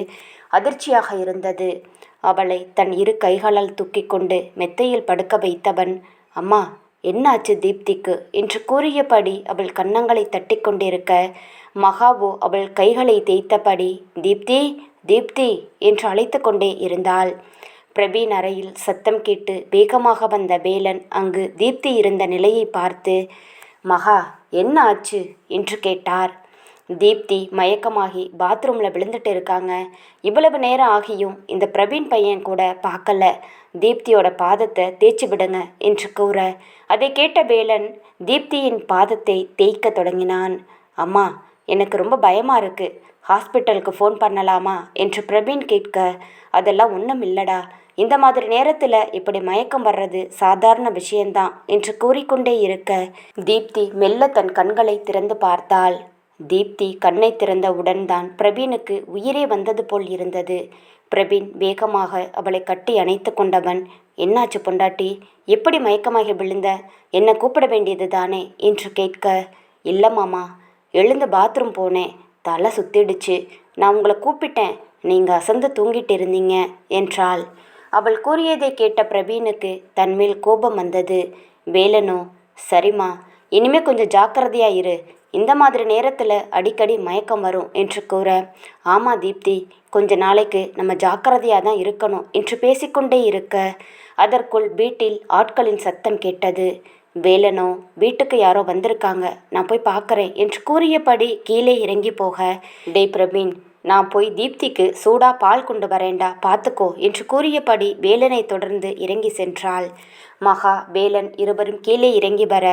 அதிர்ச்சியாக இருந்தது. அவளை தன் இரு கைகளால் தூக்கி கொண்டு மெத்தையில் படுக்க வைத்தவன், அம்மா என்னாச்சு தீப்திக்கு என்று கூறியபடி அவள் கன்னங்களை தட்டி கொண்டிருக்க, மகாவோ அவள் கைகளை தேய்த்தபடி தீப்தி தீப்தி என்று அழைத்து கொண்டே இருந்தாள். பிரவீன் அறையில் சத்தம் கேட்டு வேகமாக வந்த வேலன் அங்கு தீப்தி இருந்த நிலையை பார்த்து, மகா என்ன ஆச்சு என்று கேட்டார். தீப்தி மயக்கமாகி பாத்ரூமில் விழுந்துட்டு இருக்காங்க, இவ்வளவு நேரம் ஆகியும் இந்த பிரவீன் பையன் கூட பார்க்கல, தீப்தியோட பாதத்தை தேய்ச்சி விடுங்க என்று கூற, அதை கேட்ட வேலன் தீப்தியின் பாதத்தை தேய்க்க தொடங்கினான். அம்மா எனக்கு ரொம்ப பயமாக இருக்குது, ஹாஸ்பிட்டலுக்கு ஃபோன் பண்ணலாமா என்று பிரவீன் கேட்க, அதெல்லாம் ஒன்றும் இல்லடா, இந்த மாதிரி நேரத்தில் இப்படி மயக்கம் வர்றது சாதாரண விஷயந்தான் என்று கூறிக்கொண்டே இருக்க, தீப்தி மெல்ல தன் கண்களை திறந்து பார்த்தாள். தீப்தி கண்ணை திறந்தவுடன் தான் பிரவீனுக்கு உயிரே வந்தது போல் இருந்தது. பிரவீன் வேகமாக அவளை கட்டி அணைத்து கொண்டவன், என்னாச்சு பொண்டாட்டி, எப்படி மயக்கமாகி விழுந்த, என்னை கூப்பிட வேண்டியது தானே என்று கேட்க, இல்லை மாமா, எழுந்து பாத்ரூம் போனேன், தலை சுத்திடுச்சு, நான் உங்களை கூப்பிட்டேன், நீங்கள் அசந்து தூங்கிட்டு இருந்தீங்க என்றாள். அவள் கூறியதை கேட்ட பிரவீனுக்கு தன்மேல் கோபம் வந்தது. வேலனோ, சரிம்மா, இனிமே கொஞ்சம் ஜாக்கிரதையாக இரு, இந்த மாதிரி நேரத்தில் அடிக்கடி மயக்கம் வரும் என்று கூற, ஆமாம் தீப்தி, கொஞ்ச நாளைக்கு நம்ம ஜாக்கிரதையாக தான் இருக்கணும் என்று பேசிக்கொண்டே இருக்க, அதற்குள் வீட்டில் ஆட்களின் சத்தம் கேட்டது. வேலனோ, வீட்டுக்கு யாரோ வந்திருக்காங்க, நான் போய் பார்க்குறேன் என்று கூறியபடி கீழே இறங்கி போக, டேய் பிரவீன், நான் போய் தீப்திக்கு சூடா பால் கொண்டு வரேண்டா, பார்த்துக்கோ என்று கூறியபடி வேலனை தொடர்ந்து இறங்கி சென்றாள். மகா வேலன் இருவரும் கீழே இறங்கி வர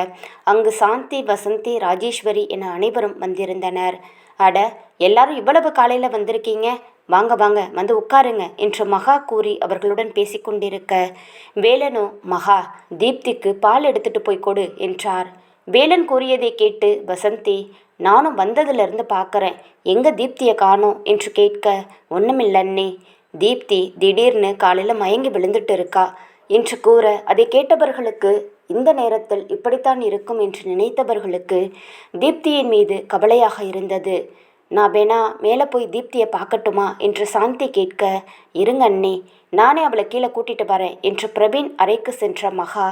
அங்கு சாந்தி, வசந்தி, ராஜேஸ்வரி என அனைவரும் வந்திருந்தனர். அட, எல்லாரும் இவ்வளவு காலையில் வந்திருக்கீங்க, வாங்க வாங்க வந்து உட்காருங்க என்று மகா கூறி அவர்களுடன் பேசிக்கொண்டிருக்க, வேலனோ, மகா தீப்திக்கு பால் எடுத்துட்டு போய் கொடு என்றார். வேலன் கூறியதை கேட்டு வசந்தி, நானும் வந்ததுலேருந்து பார்க்குறேன், எங்கே தீப்தியை காணோம் என்று கேட்க, ஒன்றுமில்லன்னே, தீப்தி திடீர்னு காலையில் மயங்கி விழுந்துட்டு இருக்கா என்று கூற, அதை கேட்டவர்களுக்கு இந்த நேரத்தில் இப்படித்தான் இருக்கும் என்று நினைத்தவர்களுக்கு தீப்தியின் மீது கவலையாக இருந்தது. நான் வேணா மேலே போய் தீப்தியை பார்க்கட்டுமா என்று சாந்தி கேட்க, இருங்க அண்ணே, நானே அவளை கீழே கூட்டிட்டு வரேன் என்று பிரவீன் அறைக்கு சென்ற மகா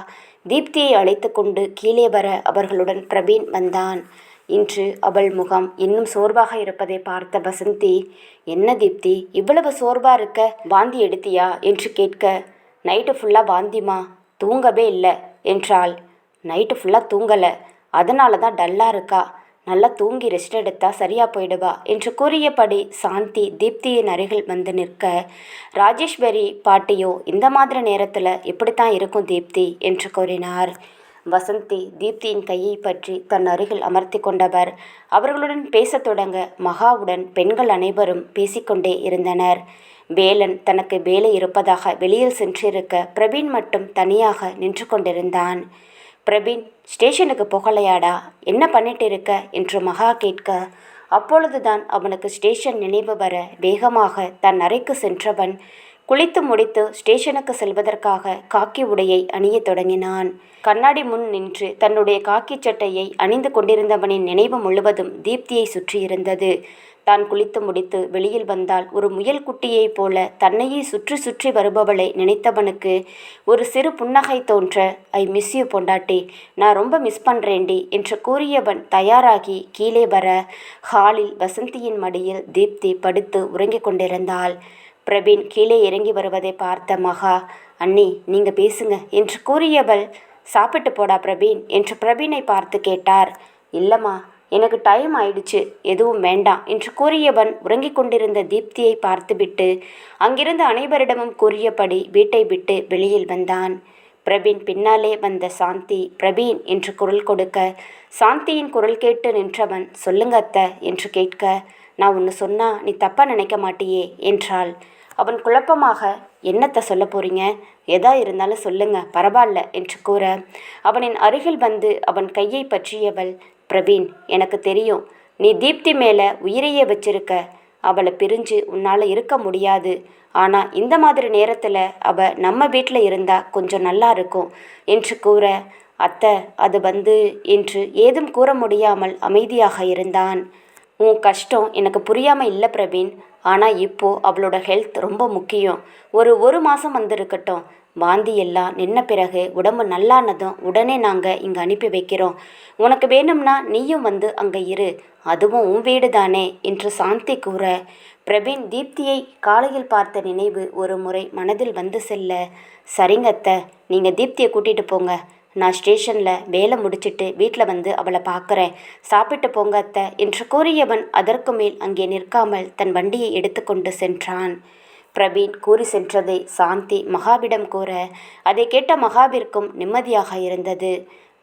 தீப்தியை அழைத்து கொண்டு கீழே வர அவர்களுடன் பிரவீன் வந்தான். இன்று அவள் முகம் இன்னும் சோர்வாக இருப்பதை பார்த்த வசந்தி, என்ன தீப்தி இவ்வளவு சோர்வாக இருக்க, வாந்தி எடுத்தியா என்று கேட்க, நைட்டு ஃபுல்லாக வாந்திமா, தூங்கவே இல்லை என்றாள். நைட்டு ஃபுல்லாக தூங்கலை, அதனால தான் டல்லாக இருக்கா. நல்லா தூங்கி ரெஸ்ட் எடுத்தா சரியாக போயிடுவா என்று கூறியபடி சாந்தி தீப்தியின் அருகில் வந்து நிற்க, ராஜேஸ்வரி பாட்டியோ இந்த மாதிரி நேரத்தில் இப்படித்தான் இருக்கும் தீப்தி என்று கூறினார். வசந்தி தீப்தியின் கையை பற்றி தன் அருகில் அமர்த்தி கொண்டவர் அவர்களுடன் பேசத் தொடங்க மகாவுடன் பெண்கள் அனைவரும் பேசிக்கொண்டே இருந்தனர். வேலன் தனக்கு வேலை இருப்பதாக வெளியில் சென்றிருக்க பிரவீன் மட்டும் தனியாக நின்று கொண்டிருந்தான். பிரவீன், ஸ்டேஷனுக்கு போகலையாடா, என்ன பண்ணிட்டு இருக்க என்று மகா கேட்க, அப்பொழுதுதான் அவனுக்கு ஸ்டேஷன் நினைவு வர வேகமாக தன் அறைக்கு சென்றவன் குளித்து முடித்து ஸ்டேஷனுக்கு செல்வதற்காக காக்கி உடையை அணியத் தொடங்கினான். கண்ணாடி முன் நின்று தன்னுடைய காக்கி சட்டையை அணிந்து கொண்டிருந்தவனின் நினைவு முழுவதும் தீப்தியை சுற்றியிருந்தது. தான் குளித்து முடித்து வெளியில் வந்தால் ஒரு முயல் குட்டியைப் போல தன்னையே சுற்றி சுற்றி வருபவளை நினைத்தவனுக்கு ஒரு சிறு புன்னகை தோன்ற, ஐ மிஸ் யூ பொண்டாட்டி, நான் ரொம்ப மிஸ் பண்ணுறேன்டி என்று கூறியவன் தயாராகி கீழே வர ஹாலில் வசந்தியின் மடியில் தீப்தி படுத்து உறங்கிக் கொண்டிருந்தாள். பிரவீன் கீழே இறங்கி வருவதை பார்த்த மகா, அண்ணி நீங்க பேசுங்க என்று கூறியவள், சாப்பிட்டு போடா பிரவீன் என்று பிரவீனை பார்த்து கேட்டார். இல்லைம்மா, எனக்கு டைம் ஆயிடுச்சு, எதுவும் வேண்டாம் என்று கூறியவன் உறங்கிக் கொண்டிருந்த தீப்தியை பார்த்துவிட்டு அங்கிருந்த அனைவரிடமும் கூறியபடி வீட்டை விட்டு வெளியில் வந்தான். பிரவீன் பின்னாலே வந்த சாந்தி பிரவீன் என்று குரல் கொடுக்க, சாந்தியின் குரல் கேட்டு நின்றவன், சொல்லுங்க அத்தை என்று கேட்க, நான் ஒன்று சொன்னா நீ தப்பாக நினைக்க மாட்டியே என்றாள். அவன் குழப்பமாக, என்னத்தை சொல்ல போறீங்க, எதா இருந்தாலும் சொல்லுங்க, பரவாயில்ல என்று கூற, அவனின் அருகில் வந்து அவன் கையை பற்றியவள், பிரவீன், எனக்கு தெரியும் நீ தீப்தி மேலே உயிரையே வச்சிருக்க, அவளை பிரிஞ்சு உன்னால் இருக்க முடியாது. ஆனால் இந்த மாதிரி நேரத்தில் அவள் நம்ம வீட்டில் இருந்தால் கொஞ்சம் நல்லா இருக்கும் என்று கூற, அத்தை அது என்று ஏதும் கூற முடியாமல் அமைதியாக இருந்தான். உன் கஷ்டம் எனக்கு புரியாமல் இல்லை பிரவீன், ஆனால் இப்போது அவளோட ஹெல்த் ரொம்ப முக்கியம். ஒரு மாதம் வந்திருக்கட்டும், வாந்தி எல்லாம் நின்ன பிறகு உடம்பு நல்லானதும் உடனே நாங்கள் இங்கே அனுப்பி வைக்கிறோம். உனக்கு வேணும்னா நீயும் வந்து அங்கே இரு, அதுவும் உன் வீடு தானே என்று சாந்தி கூற, பிரவீன் தீப்தியை காலையில் பார்த்த நினைவு ஒரு முறை மனதில் வந்து செல்ல, சரிங்க அத்தை, நீங்கள் தீப்தியை கூட்டிகிட்டு போங்க, நான் ஸ்டேஷனில் வேலை முடிச்சிட்டு வீட்டில் வந்து அவளை பார்க்குறேன், சாப்பிட்டு போங்க அத்தை என்று கூறியவன் அதற்கு மேல் அங்கே நிற்காமல் தன் வண்டியை எடுத்துக்கொண்டு சென்றான். பிரவீன் கூறி சென்றதை சாந்தி மகாவிடம் கூற, அதை கேட்ட மகாவிற்கும் நிம்மதியாக இருந்தது.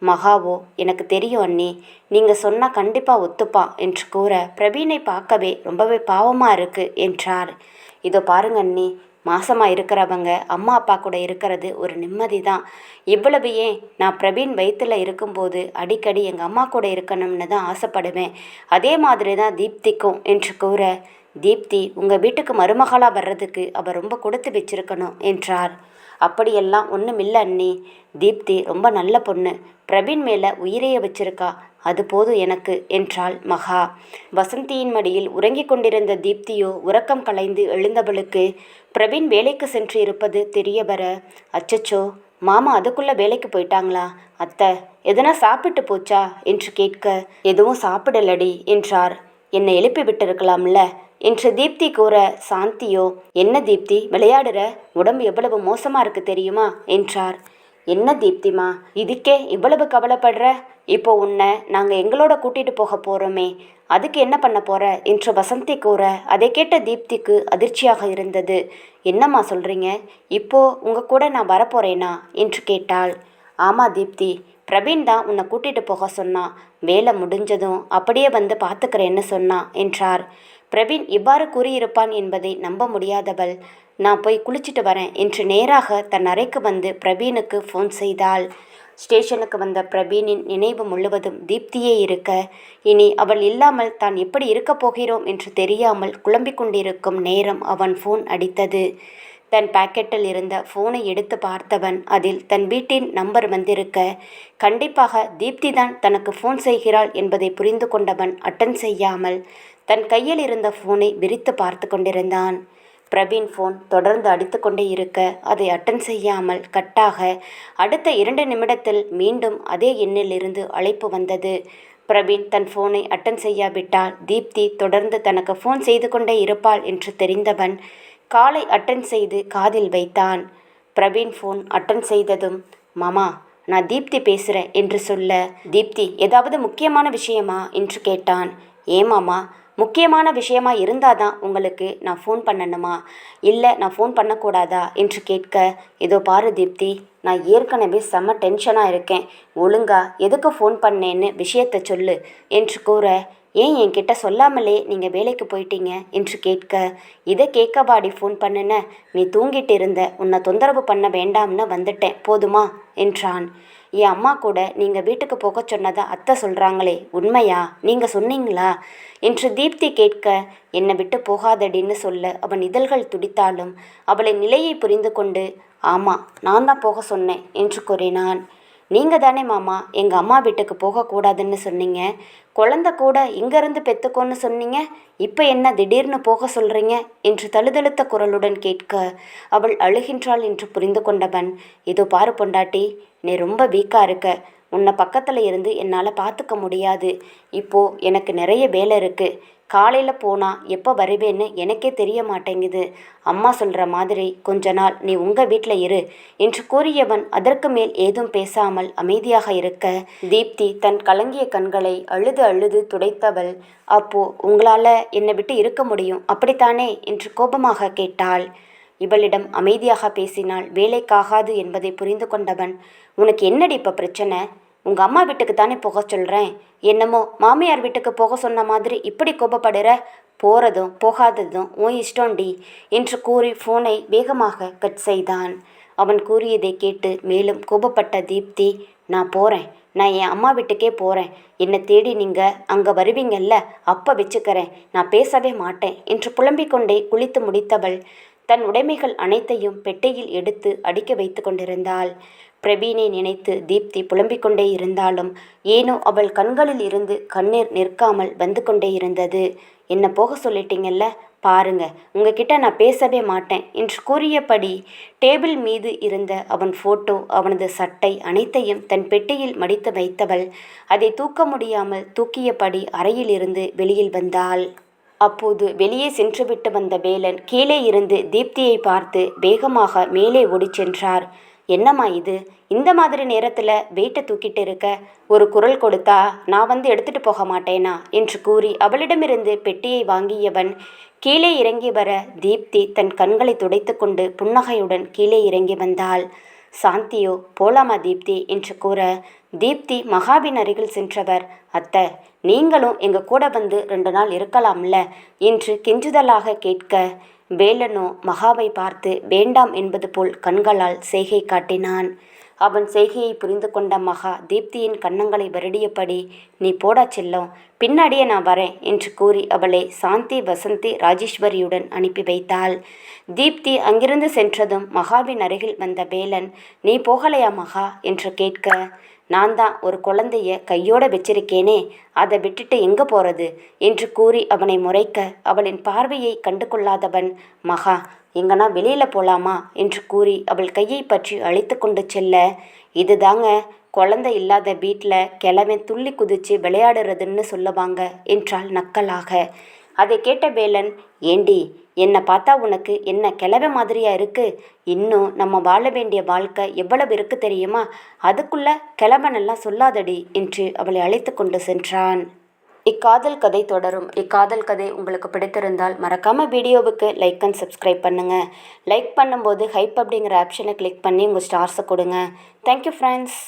மகாவோ, எனக்கு தெரியும் அண்ணி, நீங்கள் சொன்னால் கண்டிப்பாக ஒத்துப்பான் என்று கூற, பிரவீனை பார்க்கவே ரொம்பவே பாவமாக இருக்குது என்றார். இதோ பாருங்க அண்ணி, மாசமாக இருக்கிறவங்க அம்மா அப்பா கூட இருக்கிறது ஒரு நிம்மதி தான். இவ்வளவு ஏன், நான் பிரவீன் வயிற்றில் இருக்கும்போது அடிக்கடி எங்கள் அம்மா கூட இருக்கணும்னு தான் ஆசைப்படுவேன். அதே மாதிரி தான் தீப்திக்கும் என்று கூற, தீப்தி உங்கள் வீட்டுக்கு மருமகளாக வர்றதுக்கு அவள் ரொம்ப கொடுத்து வச்சிருக்கணும் என்றார். அப்படியெல்லாம் ஒன்றும் இல்லை அண்ணி, தீப்தி ரொம்ப நல்ல பொண்ணு, பிரவீன் மேலே உயிரைய வச்சிருக்கா, அது போதும் எனக்கு என்றாள் மகா. வசந்தியின் மடியில் உறங்கிக் கொண்டிருந்த தீப்தியோ உறக்கம் கலைந்து எழுந்தவளுக்கு பிரவீன் வேலைக்கு சென்று இருப்பது தெரிய வர, அச்சச்சோ, மாமா அதுக்குள்ளே வேலைக்கு போயிட்டாங்களா, அத்தை எதனா சாப்பிட்டு போச்சா என்று கேட்க, எதுவும் சாப்பிடலடி என்றார். என்னை எழுப்பி விட்டிருக்கலாம்ல என்று தீப்தி கூற, சாந்தியோ, என்ன தீப்தி விளையாடுற, உடம்பு எவ்வளவு மோசமாக இருக்கு தெரியுமா என்றார். என்ன தீப்திமா, இதுக்கே இவ்வளவு கவலைப்படுற, இப்போ உன்னை நாங்கள் எங்களோட கூட்டிகிட்டு போக போகிறோமே, அதுக்கு என்ன பண்ண போகிற என்று வசந்தி கூற, அதை கேட்ட தீப்திக்கு அதிர்ச்சியாக இருந்தது. என்னம்மா சொல்கிறீங்க, இப்போது உங்கள் கூட நான் வரப்போகிறேனா என்று கேட்டாள். ஆமாம் தீப்தி, பிரவீன் தான் உன்னை கூட்டிகிட்டு போக சொன்னான், வேலை முடிஞ்சதும் அப்படியே வந்து பார்த்துக்கிறேன்னு சொன்னான் என்றார். பிரவீன் இவ்வாறு கூறியிருப்பான் என்பதை நம்ப முடியாதவள், நான் போய் குளிச்சுட்டு வரேன் என்று நேராக தன் அறைக்கு வந்து பிரவீனுக்கு ஃபோன் செய்தாள். ஸ்டேஷனுக்கு வந்த பிரவீனின் நினைவு முழுவதும் தீப்தியே இருக்க, இனி அவள் இல்லாமல் தான் எப்படி இருக்கப் போகிறோம் என்று தெரியாமல் குழம்பிக் கொண்டிருக்கும் நேரம் அவன் ஃபோன் அடித்தது. தன் பாக்கெட்டில் இருந்த ஃபோனை எடுத்து பார்த்தவன் அதில் தன் வீட்டின் நம்பர் வந்திருக்க, கண்டிப்பாக தீப்தி தான் தனக்கு ஃபோன் செய்கிறாள் என்பதை புரிந்து கொண்டவன் அட்டன் செய்யாமல் தன் கையில் இருந்த ஃபோனை விரித்து பார்த்து கொண்டிருந்தான். பிரவீன் ஃபோன் தொடர்ந்து அடித்து கொண்டே இருக்க அதை அட்டன் செய்யாமல் கட்டாக அடுத்த 2 நிமிடத்தில் மீண்டும் அதே எண்ணிலிருந்து அழைப்பு வந்தது. பிரவீன் தன் ஃபோனை அட்டன் செய்யாவிட்டால் தீப்தி தொடர்ந்து தனக்கு ஃபோன் செய்து கொண்டே இருப்பாள் என்று தெரிந்தவன் காலை அட்டன் செய்து காதில் வைத்தான். பிரவீன் ஃபோன் அட்டன் செய்ததும், மாமா நான் தீப்தி பேசுகிறேன் என்று சொல்ல, தீப்தி ஏதாவது முக்கியமான விஷயமா என்று கேட்டான். ஏமாமா, முக்கியமான விஷயமா இருந்தாதான் உங்களுக்கு நான் ஃபோன் பண்ணணுமா, இல்லை நான் ஃபோன் பண்ணக்கூடாதா என்று கேட்க, இதோ பாரு தீப்தி, நான் ஏற்கனவே செம்ம டென்ஷனாக இருக்கேன், ஒழுங்கா எதுக்கு ஃபோன் பண்ணேன்னு விஷயத்த சொல்லு என்று கூற, ஏன் என்கிட்ட சொல்லாமலே நீங்கள் வேலைக்கு போயிட்டீங்க என்று கேட்க, இதை கேட்கவாடி ஃபோன் பண்ணுன, நீ தூங்கிட்டு இருந்த, உன்னை தொந்தரவு பண்ண வேண்டாம்னு வந்துட்டேன் போதுமா என்றான். என் அம்மா கூட நீங்கள் வீட்டுக்கு போக சொன்னதை அத்தை சொல்கிறாங்களே, உண்மையா, நீங்கள் சொன்னீங்களா என்று தீப்தி கேட்க, என்னை விட்டு போகாதடின்னு சொல்ல அவன் இதழ்கள் துடித்தாலும் அவளை நிலையை புரிந்து கொண்டு, ஆமாம் நான் தான் போக சொன்னேன் என்று கூறினான். நீங்கள் தானே மாமா எங்கள் அம்மா வீட்டுக்கு போகக்கூடாதுன்னு சொன்னீங்க, குழந்த கூட இங்கேருந்து பெற்றுக்கோன்னு சொன்னீங்க, இப்போ என்ன திடீர்னு போக சொல்கிறீங்க என்று தழுதழுத்த குரலுடன் கேட்க, அவள் அழுகின்றாள் என்று புரிந்து கொண்டவன், இதோ பாரு பொண்டாட்டி, நீ ரொம்ப வீக்காக இருக்க, உன்னை பக்கத்தில் இருந்து என்னால் பார்த்துக்க முடியாது, இப்போது எனக்கு நிறைய வேலை இருக்குது, காலையில் போனால் எப்போ வருவேன்னு எனக்கே தெரிய மாட்டேங்குது, அம்மா சொல்கிற மாதிரி கொஞ்ச நாள் நீ உங்கள் வீட்டில் இரு என்று கூறியவன் அதற்கு மேல் ஏதும் பேசாமல் அமைதியாக இருக்க, தீப்தி தன் கலங்கிய கண்களை அழுது அழுது துடைத்தவள், அப்போ உங்களால் என்னை விட்டு இருக்க முடியும் அப்படித்தானே என்று கோபமாக கேட்டாள். இவளிடம் அமைதியாக பேசினால் வேலைக்காகாது என்பதை புரிந்து கொண்டவன், உனக்கு என்னடி இப்போ பிரச்சனை, உங்கள் அம்மா வீட்டுக்கு தானே போக சொல்கிறேன், என்னமோ மாமியார் வீட்டுக்கு போக சொன்ன மாதிரி இப்படி கோபப்படுற, போகிறதும் போகாததும் உன் இஷ்டம்டி என்று கூறி ஃபோனை வேகமாக கட் செய்தான். அவன் கூறியதை கேட்டு மேலும் கோபப்பட்ட தீப்தி, நான் போகிறேன், நான் என் அம்மா வீட்டுக்கே போகிறேன், என்னை தேடி நீங்கள் அங்கே வருவீங்கல்ல, அப்போ வச்சுக்கிறேன், நான் பேசவே மாட்டேன் என்று புலம்பிக் கொண்டே குளித்து முடித்தவள் தன் உடைமைகள் அனைத்தையும் பெட்டியில் எடுத்து அடுக்கி வைத்து கொண்டிருந்தாள். பிரவீனை நினைத்து தீப்தி புலம்பிக் கொண்டே இருந்தாலும் ஏனோ அவள் கண்களில் இருந்து கண்ணீர் நிற்காமல் வந்து கொண்டே இருந்தது. என்ன போக சொல்லிட்டீங்கல்ல, பாருங்க உங்ககிட்ட நான் பேசவே மாட்டேன் என்று கூறியபடி டேபிள் மீது இருந்த அவன் ஃபோட்டோ, அவனது சட்டை அனைத்தையும் தன் பெட்டியில் மடித்து வைத்தவள் அதை தூக்க முடியாமல் தூக்கியபடி அறையிலிருந்து வெளியில் வந்தாள். அப்போது வெளியே சென்றுவிட்டு வந்த வேலன் கீழே இருந்து தீப்தியை பார்த்து வேகமாக மேலே ஓடிச் சென்றார். என்னம்மா இது, இந்த மாதிரி நேரத்தில் வெயிட்டை தூக்கிட்டு இருக்க, ஒரு குரல் கொடுத்தா நான் வந்து எடுத்துட்டு போக மாட்டேனா என்று கூறி அவளிடமிருந்து பெட்டியை வாங்கியவன் கீழே இறங்கி வர தீப்தி தன் கண்களை துடைத்து கொண்டு புன்னகையுடன் கீழே இறங்கி வந்தாள். சாந்தியோ போலாமா தீப்தி என்று கூற, தீப்தி மகாவின் அருகில் சென்றவர், அத்தை நீங்களும் எங்கள் கூட வந்து 2 நாள் இருக்கலாம்ல என்று கெஞ்சுதலாக கேட்க, வேலனோ மகாவை பார்த்து வேண்டாம் என்பது போல் கண்களால் செய்கை காட்டினான். அவன் செய்கையை புரிந்து கொண்ட மகா தீப்தியின் கன்னங்களை வருடியபடி, நீ போடா செல்லம், பின்னாடியே நான் வரேன் என்று கூறி அவளை சாந்தி வசந்தி ராஜேஸ்வரியுடன் அனுப்பி வைத்தாள். தீப்தி அங்கிருந்து சென்றதும் மகாவின் அருகில் வந்த வேலன், நீ போகலையா மகா என்று கேட்க, நான் தான் ஒரு குழந்தைய கையோட வச்சிருக்கேனே, அதை விட்டுட்டு எங்கே போகிறது என்று கூறி அவனை முறைக்க அவளின் பார்வையை கண்டு கொள்ளாதவன், மகா எங்கன்னா வெளியில் போகலாமா என்று கூறி அவள் கையை பற்றி அழைத்து கொண்டு செல்ல, இதுதாங்க குழந்தை இல்லாத வீட்டில் கிழவன் துள்ளி குதித்து விளையாடுறதுன்னு சொல்லுவாங்க என்றாள் நக்கலாக. அதை கேட்ட வேலன், ஏண்டி என்னை பார்த்தா உனக்கு என்ன கிழவ மாதிரியா இருக்கு, இன்னும் நம்ம வாழ வேண்டிய வாழ்க்கை எவ்வளவு இருக்கு தெரியுமா, அதுக்குள்ள கிழவனெல்லாம் சொல்லாதடி என்று அவளை அழைத்து கொண்டு சென்றான். இக்காதல் கதை தொடரும். இக்காதல் கதை உங்களுக்கு பிடித்திருந்தால் மறக்காமல் வீடியோவுக்கு லைக் அண்ட் சப்ஸ்கிரைப் பண்ணுங்கள். லைக் பண்ணும்போது ஹைப் அப்படிங்கிற ஆப்ஷனை கிளிக் பண்ணி உங்கள் ஸ்டார்ஸை கொடுங்க. Thank you friends.